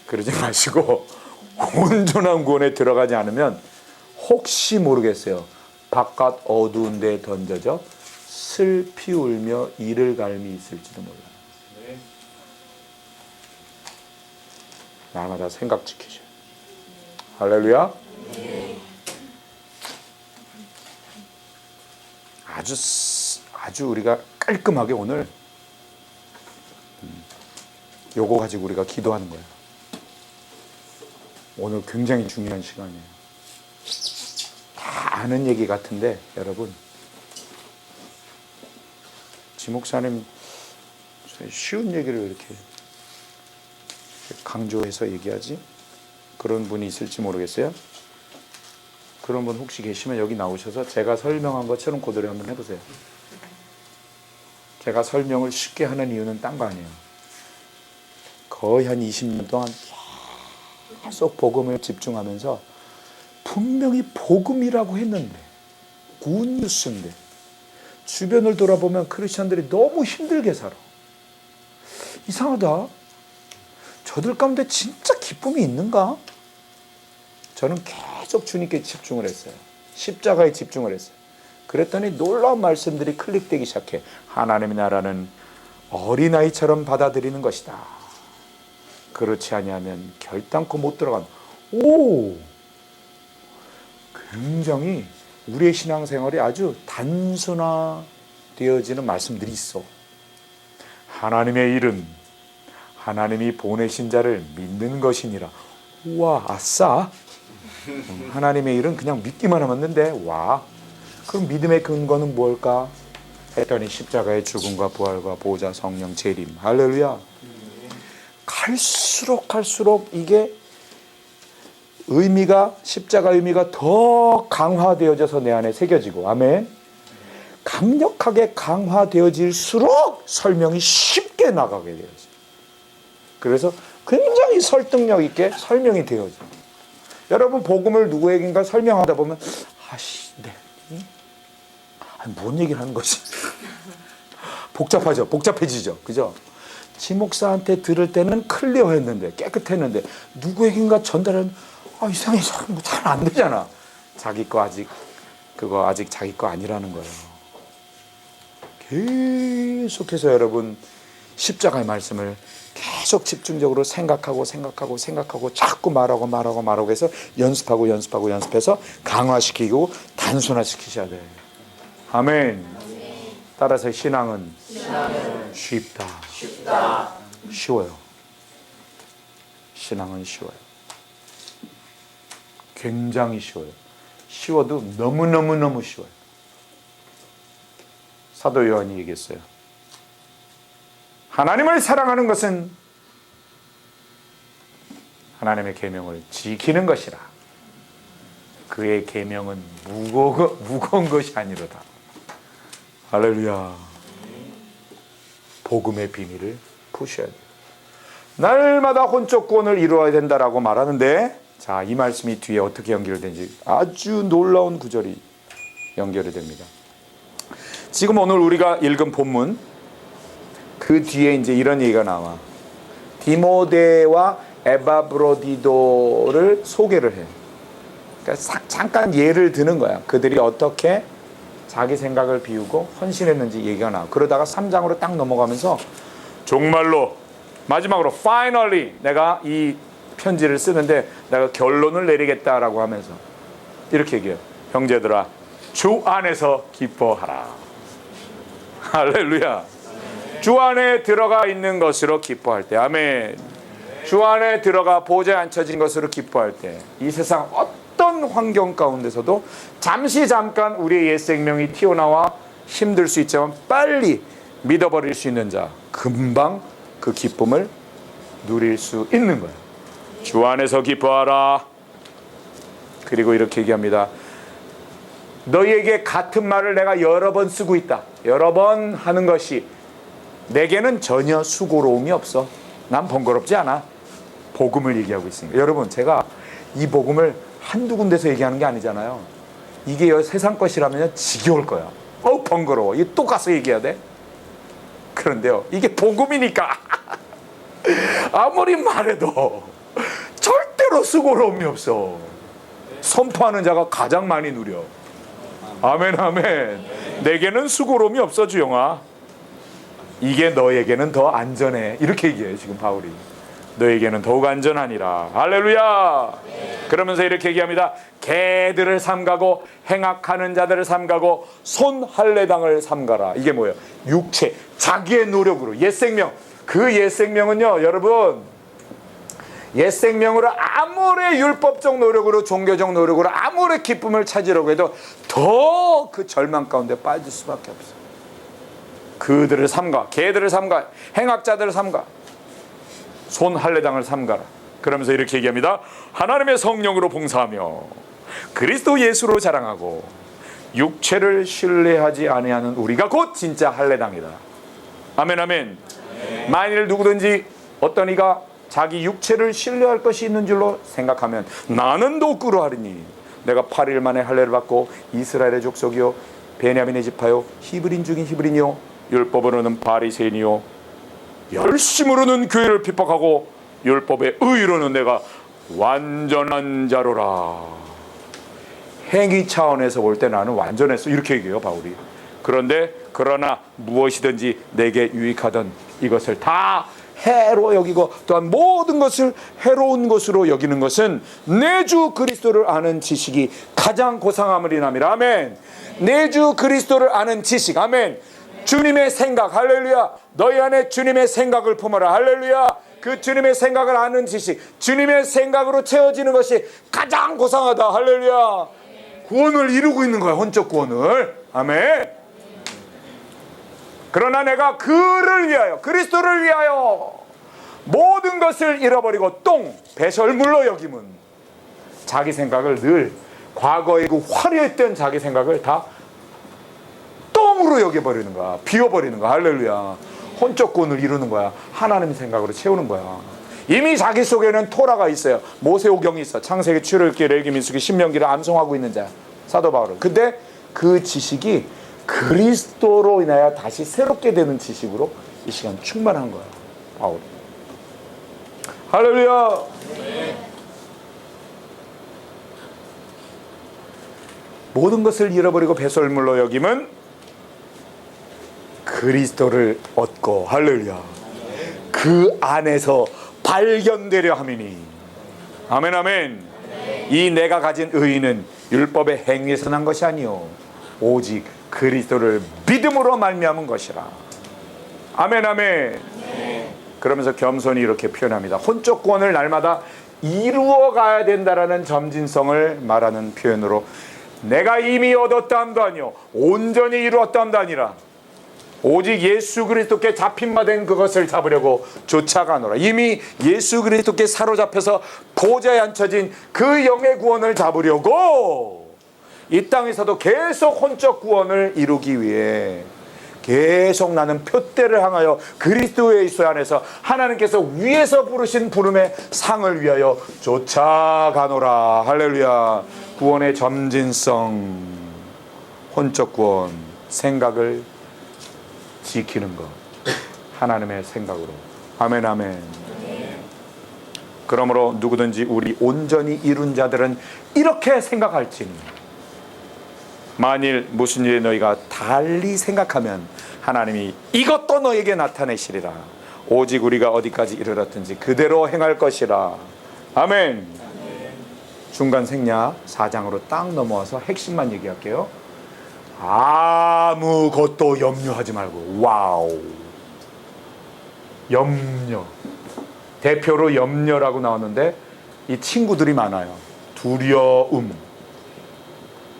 그러지 마시고 온전한 구원에 들어가지 않으면 혹시 모르겠어요. 바깥 어두운 데 던져져 슬피 울며 이를 갈미 있을지도 몰라요. 날마다 생각 지키죠. 할렐루야. 아주 우리가 깔끔하게 오늘 요거 가지고 우리가 기도하는 거예요. 오늘 굉장히 중요한 시간이에요. 다 아는 얘기 같은데 여러분, 지목사님 쉬운 얘기를 이렇게 강조해서 얘기하지? 그런 분이 있을지 모르겠어요. 그런 분 혹시 계시면 여기 나오셔서 제가 설명한 것처럼 고대로 한번 해보세요. 제가 설명을 쉽게 하는 이유는 딴 거 아니에요. 거의 한 20년 동안 계속 복음을 집중하면서 분명히 복음이라고 했는데, 굿뉴스인데 주변을 돌아보면 크리스천들이 너무 힘들게 살아. 이상하다. 저들 가운데 진짜 기쁨이 있는가? 저는 계속 주님께 집중을 했어요. 십자가에 집중을 했어요. 그랬더니 놀라운 말씀들이 클릭되기 시작해. 하나님의 나라는 어린아이처럼 받아들이는 것이다. 그렇지 아니하면 결단코 못 들어간다. 오! 굉장히 우리의 신앙생활이 아주 단순화되어지는 말씀들이 있어. 하나님의 일은 하나님이 보내신 자를 믿는 것이니라. 우와, 아싸. 하나님의 일은 그냥 믿기만 하면 되는데, 와. 그럼 믿음의 근거는 뭘까? 했더니 십자가의 죽음과 부활과 보호자 성령 재림. 할렐루야. 갈수록 이게 의미가, 십자가 의미가 더 강화되어져서 내 안에 새겨지고, 아멘. 강력하게 강화되어질수록 설명이 쉽게 나가게 되어져. 그래서 굉장히 설득력 있게 설명이 되어져. 여러분, 복음을 누구에겐가 설명하다 보면 뭔 얘기를 하는 거지? 복잡하죠. 복잡해지죠. 그죠? 지목사한테 들을 때는 클리어했는데, 깨끗했는데, 누구에겐가 전달은 이상해. 잘 안 되잖아. 자기 거 아직 자기 거 아니라는 거예요. 계속해서 여러분 십자가의 말씀을 계속 집중적으로 생각하고 자꾸 말하고 해서 연습해서 강화시키고 단순화시키셔야 돼요. 아멘. 따라서 신앙은 쉽다. 쉬워요. 신앙은 쉬워요. 굉장히 쉬워요. 쉬워도 너무너무 쉬워요. 사도 요한이 얘기했어요. 하나님을 사랑하는 것은 하나님의 계명을 지키는 것이라. 그의 계명은 무거운 것이 아니로다. 할렐루야. 복음의 비밀을 푸셔야 돼요. 날마다 혼적 구원을 이루어야 된다라고 말하는데, 자, 이 말씀이 뒤에 어떻게 연결되는지 아주 놀라운 구절이 연결이 됩니다. 지금 오늘 우리가 읽은 본문 그 뒤에 이제 이런 얘기가 나와. 디모데와 에바브로디도를 소개를 해. 그러니까 잠깐 예를 드는 거야. 그들이 어떻게 자기 생각을 비우고 헌신했는지 얘기가 나와. 그러다가 3장으로 딱 넘어가면서 정말로 마지막으로 finally 내가 이 편지를 쓰는데 내가 결론을 내리겠다라고 하면서 이렇게 얘기해요. 형제들아, 주 안에서 기뻐하라. 할렐루야. 주 안에 들어가 있는 것으로 기뻐할 때, 아멘. 주 안에 들어가 보좌에 앉혀진 것으로 기뻐할 때, 이 세상 어떤 환경 가운데서도 잠깐 우리의 옛 생명이 튀어나와 힘들 수 있지만 빨리 믿어버릴 수 있는 자, 금방 그 기쁨을 누릴 수 있는 거예요. 주 안에서 기뻐하라. 그리고 이렇게 얘기합니다. 너희에게 같은 말을 내가 여러 번 쓰고 있다. 여러 번 하는 것이 내게는 전혀 수고로움이 없어. 난 번거롭지 않아. 복음을 얘기하고 있으니까. 여러분, 제가 이 복음을 한두 군데서 얘기하는 게 아니잖아요. 이게 세상 것이라면 지겨울 거야. 번거로워. 이게 또 가서 얘기해야 돼? 그런데요, 이게 복음이니까 아무리 말해도 절대로 수고로움이 없어. 선포하는 자가 가장 많이 누려. 아멘, 아멘. 내게는 수고로움이 없어, 주영아. 이게 너에게는 더 안전해. 이렇게 얘기해요, 지금 바울이. 너에게는 더욱 안전하니라. 할렐루야. 그러면서 이렇게 얘기합니다. 개들을 삼가고 행악하는 자들을 삼가고 손할례당을 삼가라. 이게 뭐예요? 육체, 자기의 노력으로 옛 생명. 그 옛 생명은요, 여러분, 옛 생명으로 아무리 율법적 노력으로, 종교적 노력으로 아무리 기쁨을 찾으려고 해도 더 그 절망 가운데 빠질 수밖에 없어요. 그들을 삼가, 개들을 삼가, 행악자들을 삼가, 손할례당을 삼가라. 그러면서 이렇게 얘기합니다. 하나님의 성령으로 봉사하며 그리스도 예수로 자랑하고 육체를 신뢰하지 아니하는 우리가 곧 진짜 할례당이다. 아멘, 아멘. 만일 누구든지 어떤 이가 자기 육체를 신뢰할 것이 있는 줄로 생각하면 나는 도꾸로 하리니 내가 8일 만에 할례를 받고 이스라엘의 족속이요 베냐민의 지파요 히브리인 중인 히브리니요 율법으로는 바리새인이요 열심으로는 교회를 핍박하고 율법의 의로는 내가 완전한 자로라. 행위 차원에서 볼 때 나는 완전했어. 이렇게 얘기해요, 바울이. 그런데 그러나 무엇이든지 내게 유익하던 이것을 다 해로 여기고 또한 모든 것을 해로운 것으로 여기는 것은 내 주 그리스도를 아는 지식이 가장 고상함이라미라. 아멘. 내 주 그리스도를 아는 지식. 아멘. 주님의 생각. 할렐루야. 너희 안에 주님의 생각을 품어라. 할렐루야. 그 주님의 생각을 아는 지식, 주님의 생각으로 채워지는 것이 가장 고상하다. 할렐루야. 구원을 이루고 있는 거야, 혼적 구원을. 아멘. 그러나 내가 그를 위하여, 그리스도를 위하여 모든 것을 잃어버리고 배설물로 여김은 자기 생각을 늘 과거의 그 화려했던 자기 생각을 다 똥으로 여겨버리는 거야. 비워버리는 거야. 할렐루야. 혼적 구원을 이루는 거야. 하나님 생각으로 채우는 거야. 이미 자기 속에는 토라가 있어요. 모세오경이 있어. 창세기, 출애굽기, 레위기, 민수기, 신명기를 암송하고 있는 자, 사도 바울은. 근데 그 지식이 그리스도로 인하여 다시 새롭게 되는 지식으로 이 시간 충만한 거야, 바울. 할렐루야. 모든 것을 잃어버리고 배설물로 여김은 그리스도를 얻고, 할렐루야, 그 안에서 발견되려 함이니. 아멘, 아멘. 이 내가 가진 의의는 율법의 행위에서 난 것이 아니요 오직 그리스도를 믿음으로 말미암은 것이라. 아멘, 아멘. 그러면서 겸손히 이렇게 표현합니다. 혼적 구원을 날마다 이루어 가야 된다라는 점진성을 말하는 표현으로 내가 이미 얻었다함도 아니요 온전히 이루었다함도 아니라 오직 예수 그리스도께 잡힌 바 된 그것을 잡으려고 쫓아가노라. 이미 예수 그리스도께 사로잡혀서 보좌에 앉혀진 그 영의 구원을 잡으려고 이 땅에서도 계속 혼적 구원을 이루기 위해 계속 나는 표대를 향하여 그리스도 예수 안에서 하나님께서 위에서 부르신 부름의 상을 위하여 쫓아가노라. 할렐루야. 구원의 점진성, 혼적 구원, 생각을 지키는 것, 하나님의 생각으로. 아멘, 아멘. 그러므로 누구든지 우리 온전히 이룬 자들은 이렇게 생각할지니, 만일 무슨 일에 너희가 달리 생각하면 하나님이 이것도 너에게 나타내시리라. 오직 우리가 어디까지 이르렀든지 그대로 행할 것이라. 아멘. 중간 생략 4장으로 딱 넘어와서 핵심만 얘기할게요. 아무것도 염려하지 말고. 와우. 염려. 대표로 염려라고 나오는데 이 친구들이 많아요. 두려움,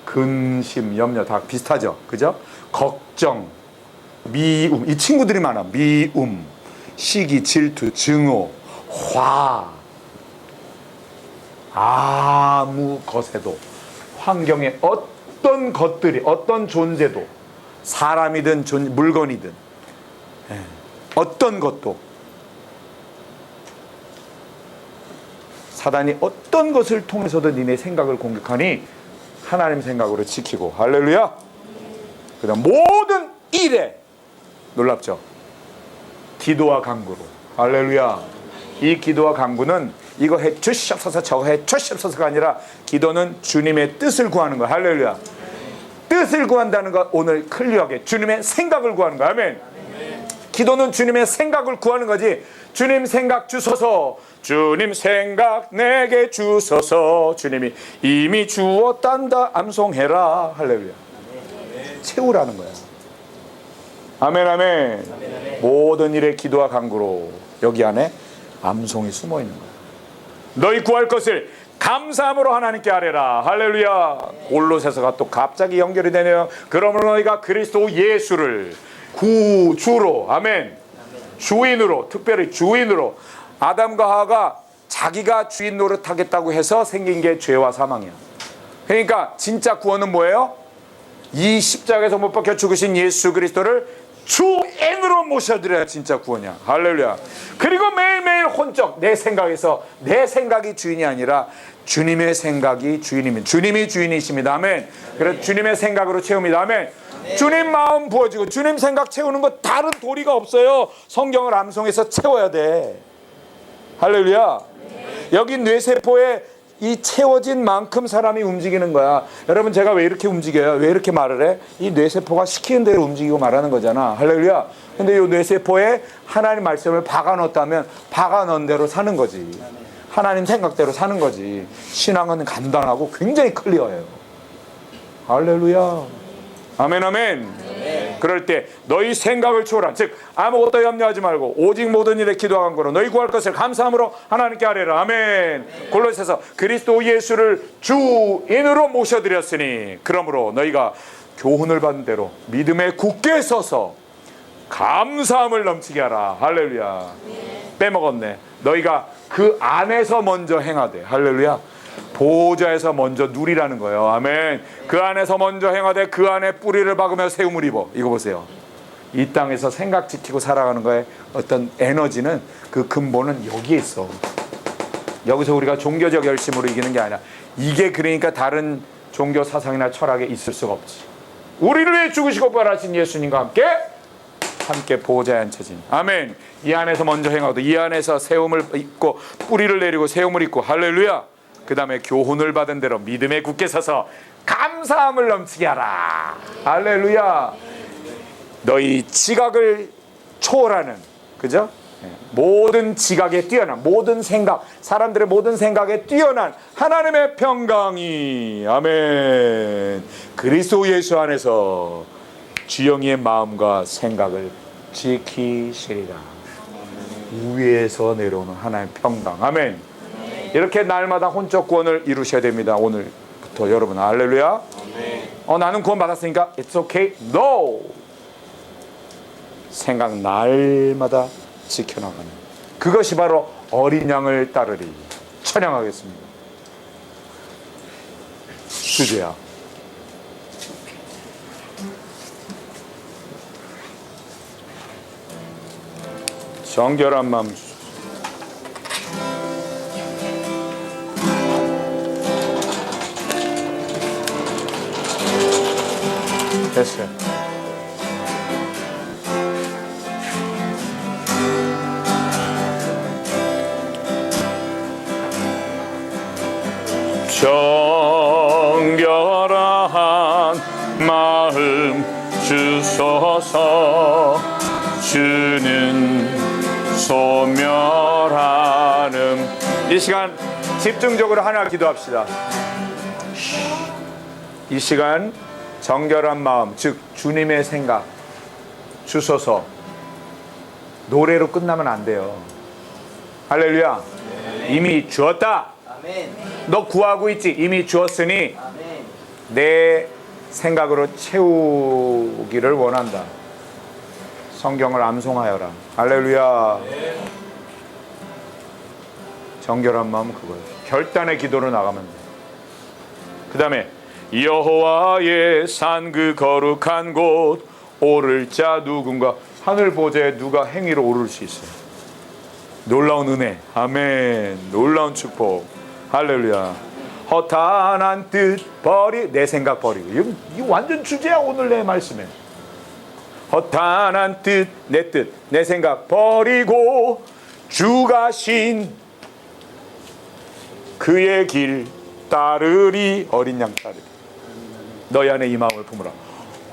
근심, 염려 다 비슷하죠. 그죠? 걱정, 미움. 이 친구들이 많아. 미움, 시기, 질투, 증오, 화. 아무 것에도, 환경에 어떤 것들이, 어떤 존재도, 사람이든 물건이든 어떤 것도, 사단이 어떤 것을 통해서든 니네 생각을 공격하니 하나님 생각으로 지키고. 할렐루야. 그 다음 모든 일에, 놀랍죠? 기도와 간구로. 할렐루야. 이 기도와 간구는 이거 해 주시옵소서 저거 해 주시옵소서가 아니라, 기도는 주님의 뜻을 구하는 거. 할렐루야. 뜻을 구한다는 것, 오늘 클리어하게 주님의 생각을 구하는 거. 아멘. 기도는 주님의 생각을 구하는 거지. 주님 생각 주소서, 주님 생각 내게 주소서, 주님이 이미 주었단다 암송해라. 할렐루야. 채우라는 거야. 아멘, 아멘. 모든 일에 기도와 간구로, 여기 안에 암송이 숨어 있는 거야. 너희 구할 것을 감사함으로 하나님께 아뢰라. 할렐루야. 골로새서가 또 갑자기 연결이 되네요. 그러므로 너희가 그리스도 예수를 구주로, 아멘, 주인으로, 특별히 주인으로. 아담과 하와가 자기가 주인 노릇하겠다고 해서 생긴 게 죄와 사망이야. 그러니까 진짜 구원은 뭐예요? 이 십자가에서 못 박혀 죽으신 예수 그리스도를 주인으로 모셔드려야 진짜 구원이야. 할렐루야. 그리고 매일매일 혼적, 내 생각에서, 내 생각이 주인이 아니라 주님의 생각이 주인입니다. 주님이 주인이십니다. 아멘. 그래서 주님의 생각으로 채웁니다. 아멘. 주님 마음 부어지고 주님 생각 채우는 거 다른 도리가 없어요. 성경을 암송해서 채워야 돼. 할렐루야. 여기 뇌세포에 이 채워진 만큼 사람이 움직이는 거야. 여러분, 제가 왜 이렇게 움직여요? 왜 이렇게 말을 해? 이 뇌세포가 시키는 대로 움직이고 말하는 거잖아. 할렐루야. 근데 이 뇌세포에 하나님 말씀을 박아 넣었다면 박아 넣은 대로 사는 거지. 하나님 생각대로 사는 거지. 신앙은 간단하고 굉장히 클리어해요. 할렐루야. 아멘, 아멘. 그럴 때 너희 생각을 초월한, 즉 아무것도 염려하지 말고 오직 모든 일에 기도와 간구로 너희 구할 것을 감사함으로 하나님께 아뢰라. 아멘. 골로새서 그리스도 예수를 주인으로 모셔드렸으니 그러므로 너희가 교훈을 받은 대로 믿음에 굳게 서서 감사함을 넘치게 하라. 할렐루야. 빼먹었네. 너희가 그 안에서 먼저 행하되. 할렐루야. 보좌에서 먼저 누리라는 거예요. 아멘. 그 안에서 먼저 행하되 그 안에 뿌리를 박으며 세움을 입어. 이거 보세요. 이 땅에서 생각 지키고 살아가는 거에 어떤 에너지는, 그 근본은 여기에 있어. 여기서 우리가 종교적 열심으로 이기는 게 아니라, 이게 그러니까 다른 종교 사상이나 철학에 있을 수가 없지. 우리를 위해 죽으시고 부활하신 예수님과 함께 보호자에 앉혀진. 아멘. 이 안에서 먼저 행하고 이 안에서 세움을 입고 뿌리를 내리고 세움을 입고. 할렐루야. 그 다음에 교훈을 받은 대로 믿음에 굳게 서서 감사함을 넘치게 하라. 할렐루야. 너희 지각을 초월하는, 그죠? 모든 지각에 뛰어난, 모든 생각, 사람들의 모든 생각에 뛰어난 하나님의 평강이, 아멘, 그리스도 예수 안에서 주영이의 마음과 생각을 지키시리라. 위에서 내려오는 하나님의 평강. 아멘. 이렇게 날마다 혼적 구원을 이루셔야 됩니다. 오늘부터 여러분. 할렐루야. 나는 구원 받았으니까 It's okay. No. 생각 날마다 지켜나가는, 그것이 바로 어린 양을 따르리. 찬양하겠습니다. 주제야. 정결한 마음 주소서. 됐어요. 정결한 마음 주소서. 주는 소멸하는. 이 시간 집중적으로 하나 기도합시다. 이 시간 정결한 마음, 즉 주님의 생각 주소서. 노래로 끝나면 안 돼요. 할렐루야. 이미 주었다. 너 구하고 있지. 이미 주었으니 내 생각으로 채우기를 원한다. 성경을 암송하여라. 할렐루야. 정결한 마음 그거예요. 결단의 기도로 나가면 돼. 그 다음에 여호와의 산 그 거룩한 곳 오를 자 누군가. 하늘 보좌에 누가 행위로 오를 수 있어요. 놀라운 은혜. 아멘. 놀라운 축복. 할렐루야. 허탄한 뜻 내 생각 버리고. 이거 완전 주제야 오늘 내 말씀에. 허탄한 뜻, 내 생각 버리고 주가 신 그의 길 따르리. 어린 양 따르리. 너희 안에 이 마음을 품으라.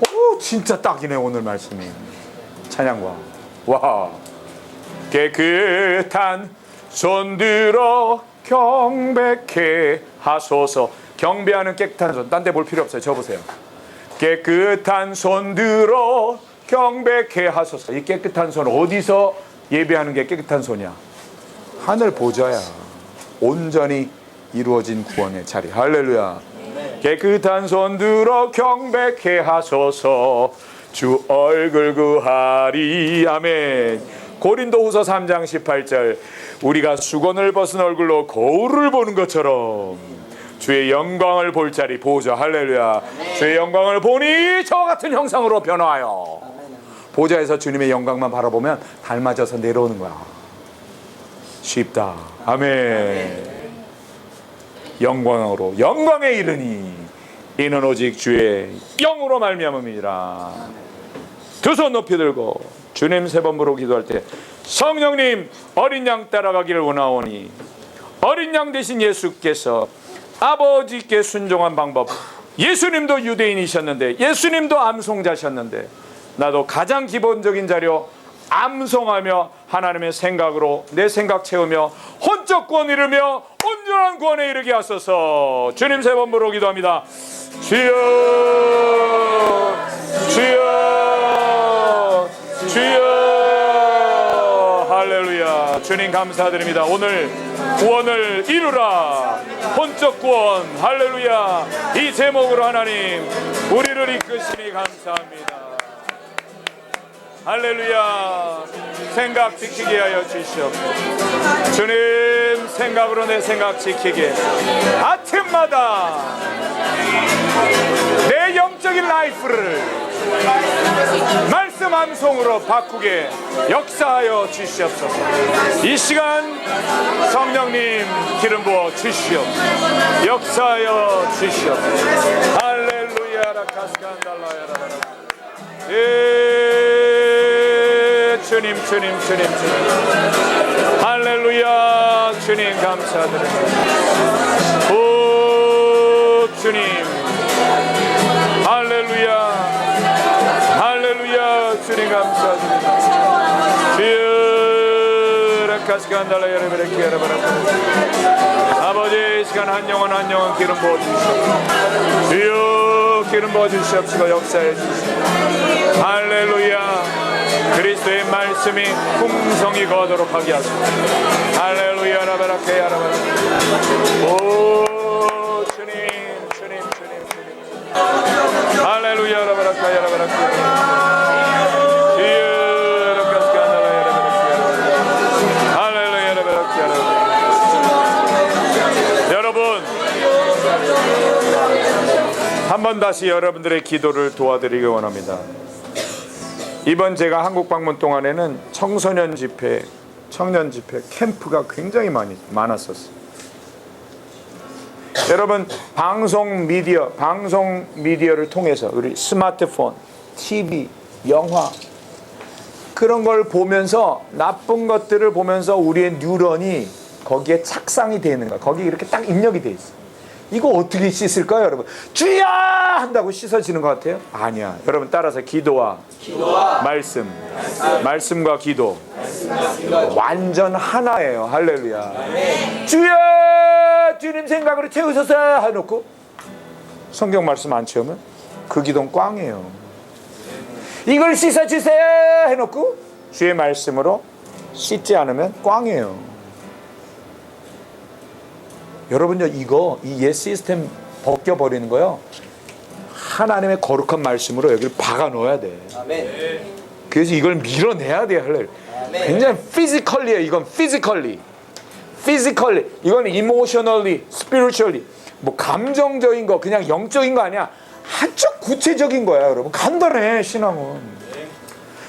오, 진짜 딱이네 오늘 말씀이. 찬양과 와. 깨끗한 손들어 경배케 하소서. 경배하는 깨끗한 손. 딴 데 볼 필요 없어요. 저 보세요. 깨끗한 손들어 경배케 하소서. 이 깨끗한 손 어디서 예배하는 게 깨끗한 손이야? 하늘 보좌야. 온전히 이루어진 구원의 자리. 할렐루야. 깨끗한 손 들어 경배케 하소서. 주 얼굴 구하리. 아멘. 고린도후서 3장 18절. 우리가 수건을 벗은 얼굴로 거울을 보는 것처럼 주의 영광을 볼 자리 보좌. 할렐루야. 주의 영광을 보니 저와 같은 형상으로 변화하여. 보좌에서 주님의 영광만 바라보면 닮아져서 내려오는 거야. 쉽다. 아멘. 영광으로 영광에 이르니 이는 오직 주의 영으로 말미암음이라. 두 손 높이 들고 주님 세 번 부르고 기도할 때 성령님 어린 양 따라가기를 원하오니 어린 양 대신 예수께서 아버지께 순종한 방법. 예수님도 유대인이셨는데 예수님도 암송자셨는데 나도 가장 기본적인 자료 암송하며 하나님의 생각으로 내 생각 채우며 혼적 구원 이루며 온전한 구원에 이르게 하소서. 주님 세 번 부르고 기도합니다. 주여 주여 주여. 할렐루야. 주님 감사드립니다. 오늘 구원을 이루라. 혼적 구원. 할렐루야. 이 제목으로 하나님 우리를 이끄시니 감사합니다. 할렐루야. 생각 지키게 하여 주시옵소서. 주님 생각으로 내 생각 지키게. 아침마다 내 영적인 라이프를 말씀 암송으로 바꾸게 역사하여 주시옵소서. 이 시간 성령님 기름 부어 주시옵소서. 역사하여 주시옵소서. 할렐루야. 라카스칸달라야라라. 주님 주님 주님 주님. 할렐루야. 주님 감사드립니다. 오 주님. 할렐루야. 할렐루야. 주님 감사드립니다. 아버지 이 시간 한 영혼 한 영혼 기름 부어주시옵소서. 주여 기름 부어주시옵소서. 역사해 주시옵소서. 할렐루야. 그리스도의 말씀이 풍성히 거하도록 하게 하소서. 할렐루야. 라바라케 야라바라. 오 주님 주님 주님 주님. 할렐루야. 라바라케 야라바라케. 여러분 한 번 다시 여러분들의 기도를 도와드리기 원합니다. 이번 제가 한국 방문 동안에는 청소년 집회, 청년 집회, 캠프가 굉장히 많았었어요. 여러분, 방송 미디어를 통해서 우리 스마트폰, TV, 영화 그런 걸 보면서, 나쁜 것들을 보면서 우리의 뉴런이 거기에 착상이 되는 거야. 거기에 이렇게 딱 입력이 돼 있어. 이거 어떻게 씻을까요, 여러분? 주여! 한다고 씻어지는 것 같아요? 아니야. 여러분, 따라서 기도와 말씀과 기도 완전 하나예요. 할렐루야. 주여! 주님 생각으로 채우소서 해놓고 성경 말씀 안 채우면 그 기도는 꽝이에요. 이걸 씻어주세요 해놓고 주의 말씀으로 씻지 않으면 꽝이에요. 여러분요, 이 옛 시스템 벗겨버리는 거요, 하나님의 거룩한 말씀으로 여기를 박아 넣어야 돼. 아멘. 그래서 이걸 밀어내야 돼. 할렐루야. 굉장히 피지컬리에요. 이건 피지컬리, 이건 이모셔널리, 스피리추얼리, 뭐 감정적인 거, 그냥 영적인 거 아니야. 아주 구체적인 거야, 여러분. 간단해, 신앙은.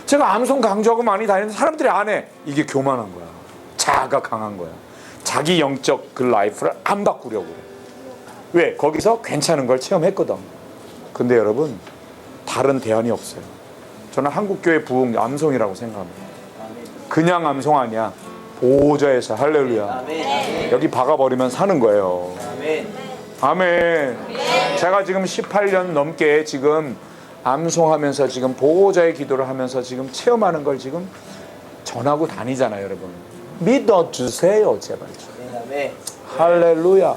제가 암송 강조하고 많이 다니는 사람들이 안 해. 이게 교만한 거야. 자아가 강한 거야. 자기 영적 그 라이프를 안 바꾸려고 그래. 왜? 거기서 괜찮은 걸 체험했거든. 근데 여러분, 다른 대안이 없어요. 저는 한국교회 부흥 암송이라고 생각합니다. 그냥 암송 아니야. 보호자에서. 할렐루야. 여기 박아버리면 사는 거예요. 아멘. 제가 지금 18년 넘게 지금 암송하면서 지금 보호자의 기도를 하면서 지금 체험하는 걸 지금 전하고 다니잖아요, 여러분. 믿어주세요, 제발. 할렐루야.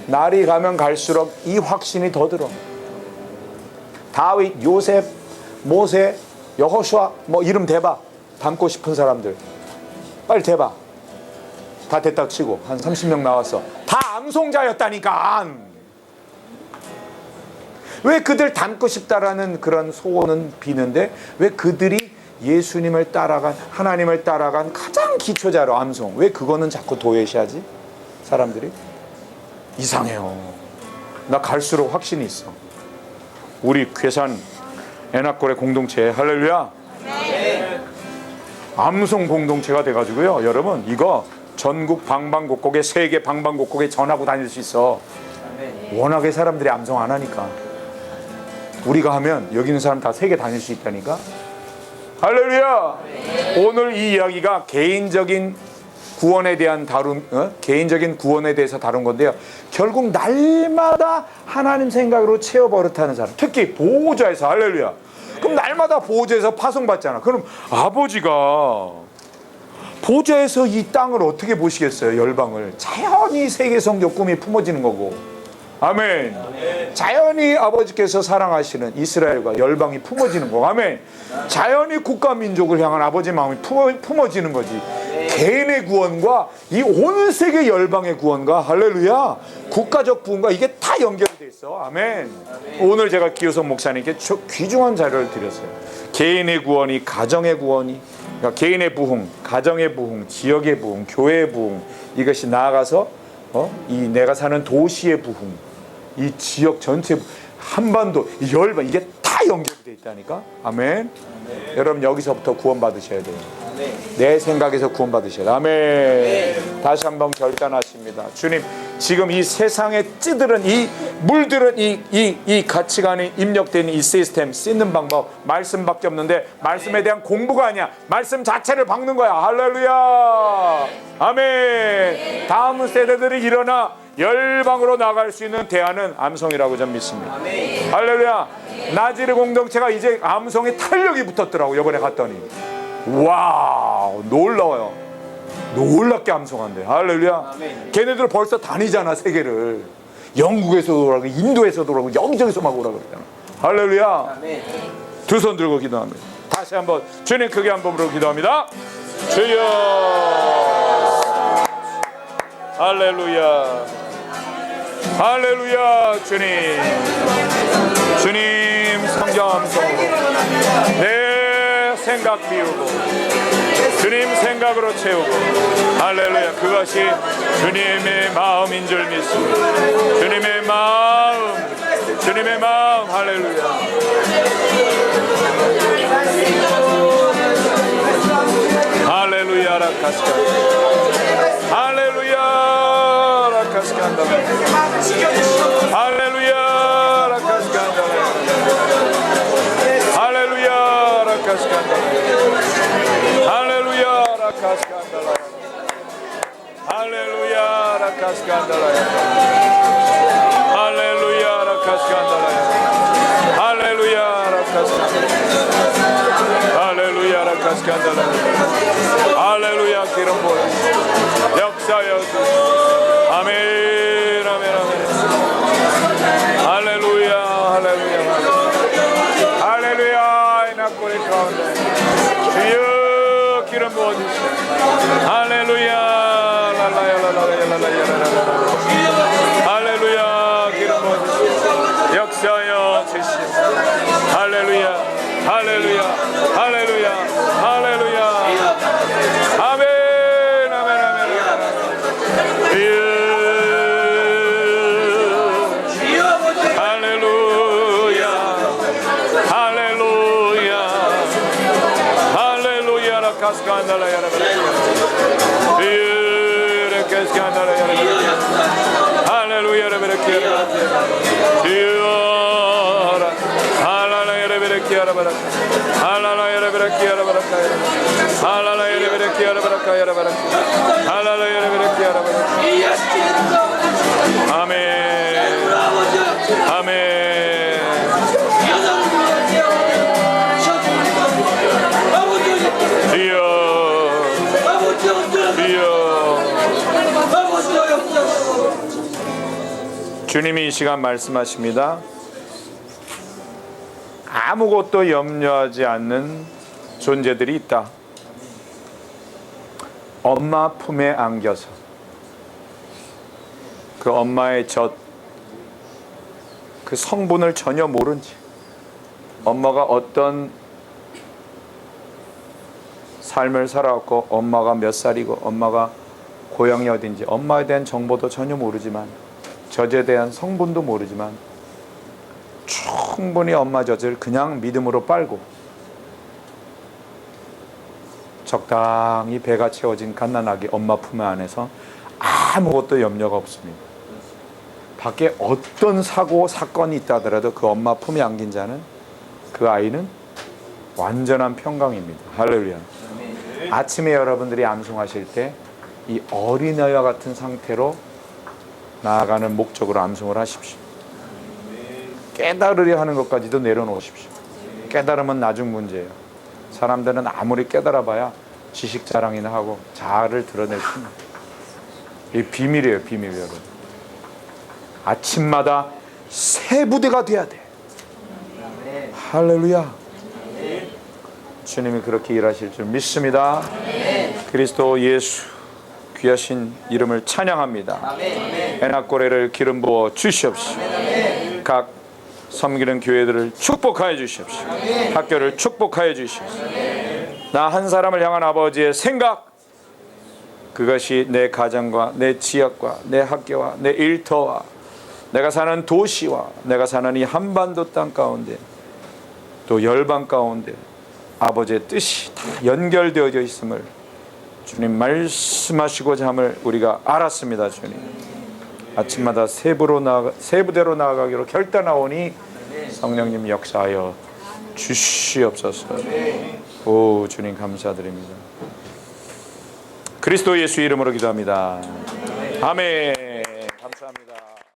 날이 가면 갈수록 이 확신이 더 들어. 다윗, 요셉, 모세, 여호수아, 뭐 이름 대봐. 닮고 싶은 사람들 빨리 대봐. 다 됐다 치고 한 30명 나왔어. 다 암송자였다니까. 왜 그들 닮고 싶다라는 그런 소원은 비는데 왜 그들이 예수님을 따라간, 하나님을 따라간 가장 기초자로 암송, 왜 그거는 자꾸 도외시하지? 사람들이 이상해요. 나 갈수록 확신이 있어. 우리 괴산 애낙골의 공동체, 할렐루야, 암송 공동체가 돼가지고요, 여러분, 이거 전국 방방곡곡에, 세계 방방곡곡에 전하고 다닐 수 있어. 워낙에 사람들이 암송 안 하니까. 우리가 하면 여기 있는 사람 다 세계 다닐 수 있다니까. 할렐루야. 오늘 이 이야기가 개인적인 구원에 대한 개인적인 구원에 대해서 다룬 건데요, 결국 날마다 하나님 생각으로 채워 버릇하는 사람, 특히 보호자에서, 할렐루야. 그럼 날마다 보호자에서 파송받잖아. 그럼 아버지가 보호자에서 이 땅을 어떻게 보시겠어요? 열방을. 자연히 세계 성교 꿈이 품어지는 거고. 아멘. 자연히 아버지께서 사랑하시는 이스라엘과 열방이 품어지는 거고. 아멘. 자연히 국가 민족을 향한 아버지 마음이 품어지는 거지. 개인의 구원과 이 온 세계 열방의 구원과, 할렐루야, 국가적 부흥과 이게 다 연결이 돼 있어. 아멘. 오늘 제가 기호성 목사님께 귀중한 자료를 드렸어요. 개인의 구원이, 가정의 구원이, 그러니까 개인의 부흥, 가정의 부흥, 지역의 부흥, 교회의 부흥, 이것이 나아가서 이 내가 사는 도시의 부흥, 이 지역 전체, 한반도, 이 열방, 이게 다 연결이 돼 있다니까. 아멘. 여러분, 여기서부터 구원 받으셔야 돼요. 내 생각에서 구원 받으셔야 돼요. 아멘. 다시 한번 결단하십니다. 주님, 지금 이 세상에 찌들은, 이 물들은 이 가치관이 입력된 이 시스템, 씻는 방법, 말씀밖에 없는데 말씀에 대한 공부가 아니야. 말씀 자체를 박는 거야. 할렐루야. 아멘. 다음 세대들이 일어나 열방으로 나갈 수 있는 대안은 암송이라고 저는 믿습니다. 할렐루야. 나지르 공동체가 이제 암송에 탄력이 붙었더라고. 이번에 갔더니 와우, 놀라워요. 놀랍게 암송한대. 할렐루야. 걔네들 벌써 다니잖아, 세계를. 영국에서도 오라고, 인도에서도 오라고, 여기저기서 막 오라고 그러잖아. 할렐루야. 두 손 들고 기도합니다. 다시 한번 주님 크게 한 번으로 기도합니다. 주여. 할렐루야. 할렐루야. 주님 성경 암송으로 내 생각 비우고 주님 생각으로 채우고, 할렐루야, 그것이 주님의 마음인 줄 믿습니다. 주님의 마음, 할렐루야. 할렐루야 라카스카 할렐루야 라카스칸다 할렐루야 라카스칸다 할렐루야 라카스칸다 할렐루야 라카스칸다 할렐루야 라카스칸다 할렐루야 라카스칸다 할렐루야 라카스칸다 할렐루야 라카스칸다 할렐루야 기름 부어 역사여 아멘 아멘 아멘 할렐루야 할렐루야 할렐루야 이 낙고리 가운데 주여 기름 부어주시오 할렐루야 랄라야 랄라야 랄라야 할렐루야 기름 부어주시오 역사여 주시오 할렐루야 할렐루야 할렐루야 할렐루야 아멘 아멘 아멘 할렐루야 할렐루야 할렐루야 라카스칸달라 야라바라 라카스칸달라 야라바라 할렐루야 라바라 아멘 아멘 주여 주여 주님이 이 시간 말씀하십니다. 아무것도 염려하지 않는 존재들이 있다. 엄마 품에 안겨서 그 엄마의 젖, 그 성분을 전혀 모른 채 엄마가 어떤 삶을 살아왔고 엄마가 몇 살이고 엄마가 고향이 어딘지 엄마에 대한 정보도 전혀 모르지만 젖에 대한 성분도 모르지만 충분히 엄마 젖을 그냥 믿음으로 빨고 적당히 배가 채워진 갓난아기 엄마 품 안에서 아무것도 염려가 없습니다. 밖에 어떤 사고 사건이 있다 하더라도 그 엄마 품에 안긴 자는 그 아이는 완전한 평강입니다. 할렐루야. 아침에 여러분들이 암송하실 때 이 어린아이와 같은 상태로 나아가는 목적으로 암송을 하십시오. 깨달으려 하는 것까지도 내려놓으십시오. 깨달으면 나중 문제예요. 사람들은 아무리 깨달아봐야 지식 자랑이나 하고 자아를 드러낼 뿐이에요. 이 비밀이에요, 비밀 여러분. 아침마다 새 부대가 돼야 돼. 할렐루야. 주님이 그렇게 일하실 줄 믿습니다. 그리스도 예수 귀하신 이름을 찬양합니다. 에낙고레를 기름 부어 주시옵시오. 각 섬기는 교회들을 축복하여 주시옵시오. 학교를 축복하여 주시옵시오. 나 한 사람을 향한 아버지의 생각, 그것이 내 가정과 내 지역과 내 학교와 내 일터와 내가 사는 도시와 내가 사는 이 한반도 땅 가운데 또 열방 가운데 아버지의 뜻이 다 연결되어져 있음을 주님 말씀하시고자 함을 우리가 알았습니다. 주님 아침마다 새 부대로 나아가기로 결단하오니 성령님 역사하여 주시옵소서. 오 주님 감사드립니다. 그리스도 예수 이름으로 기도합니다. 아멘. 감사합니다.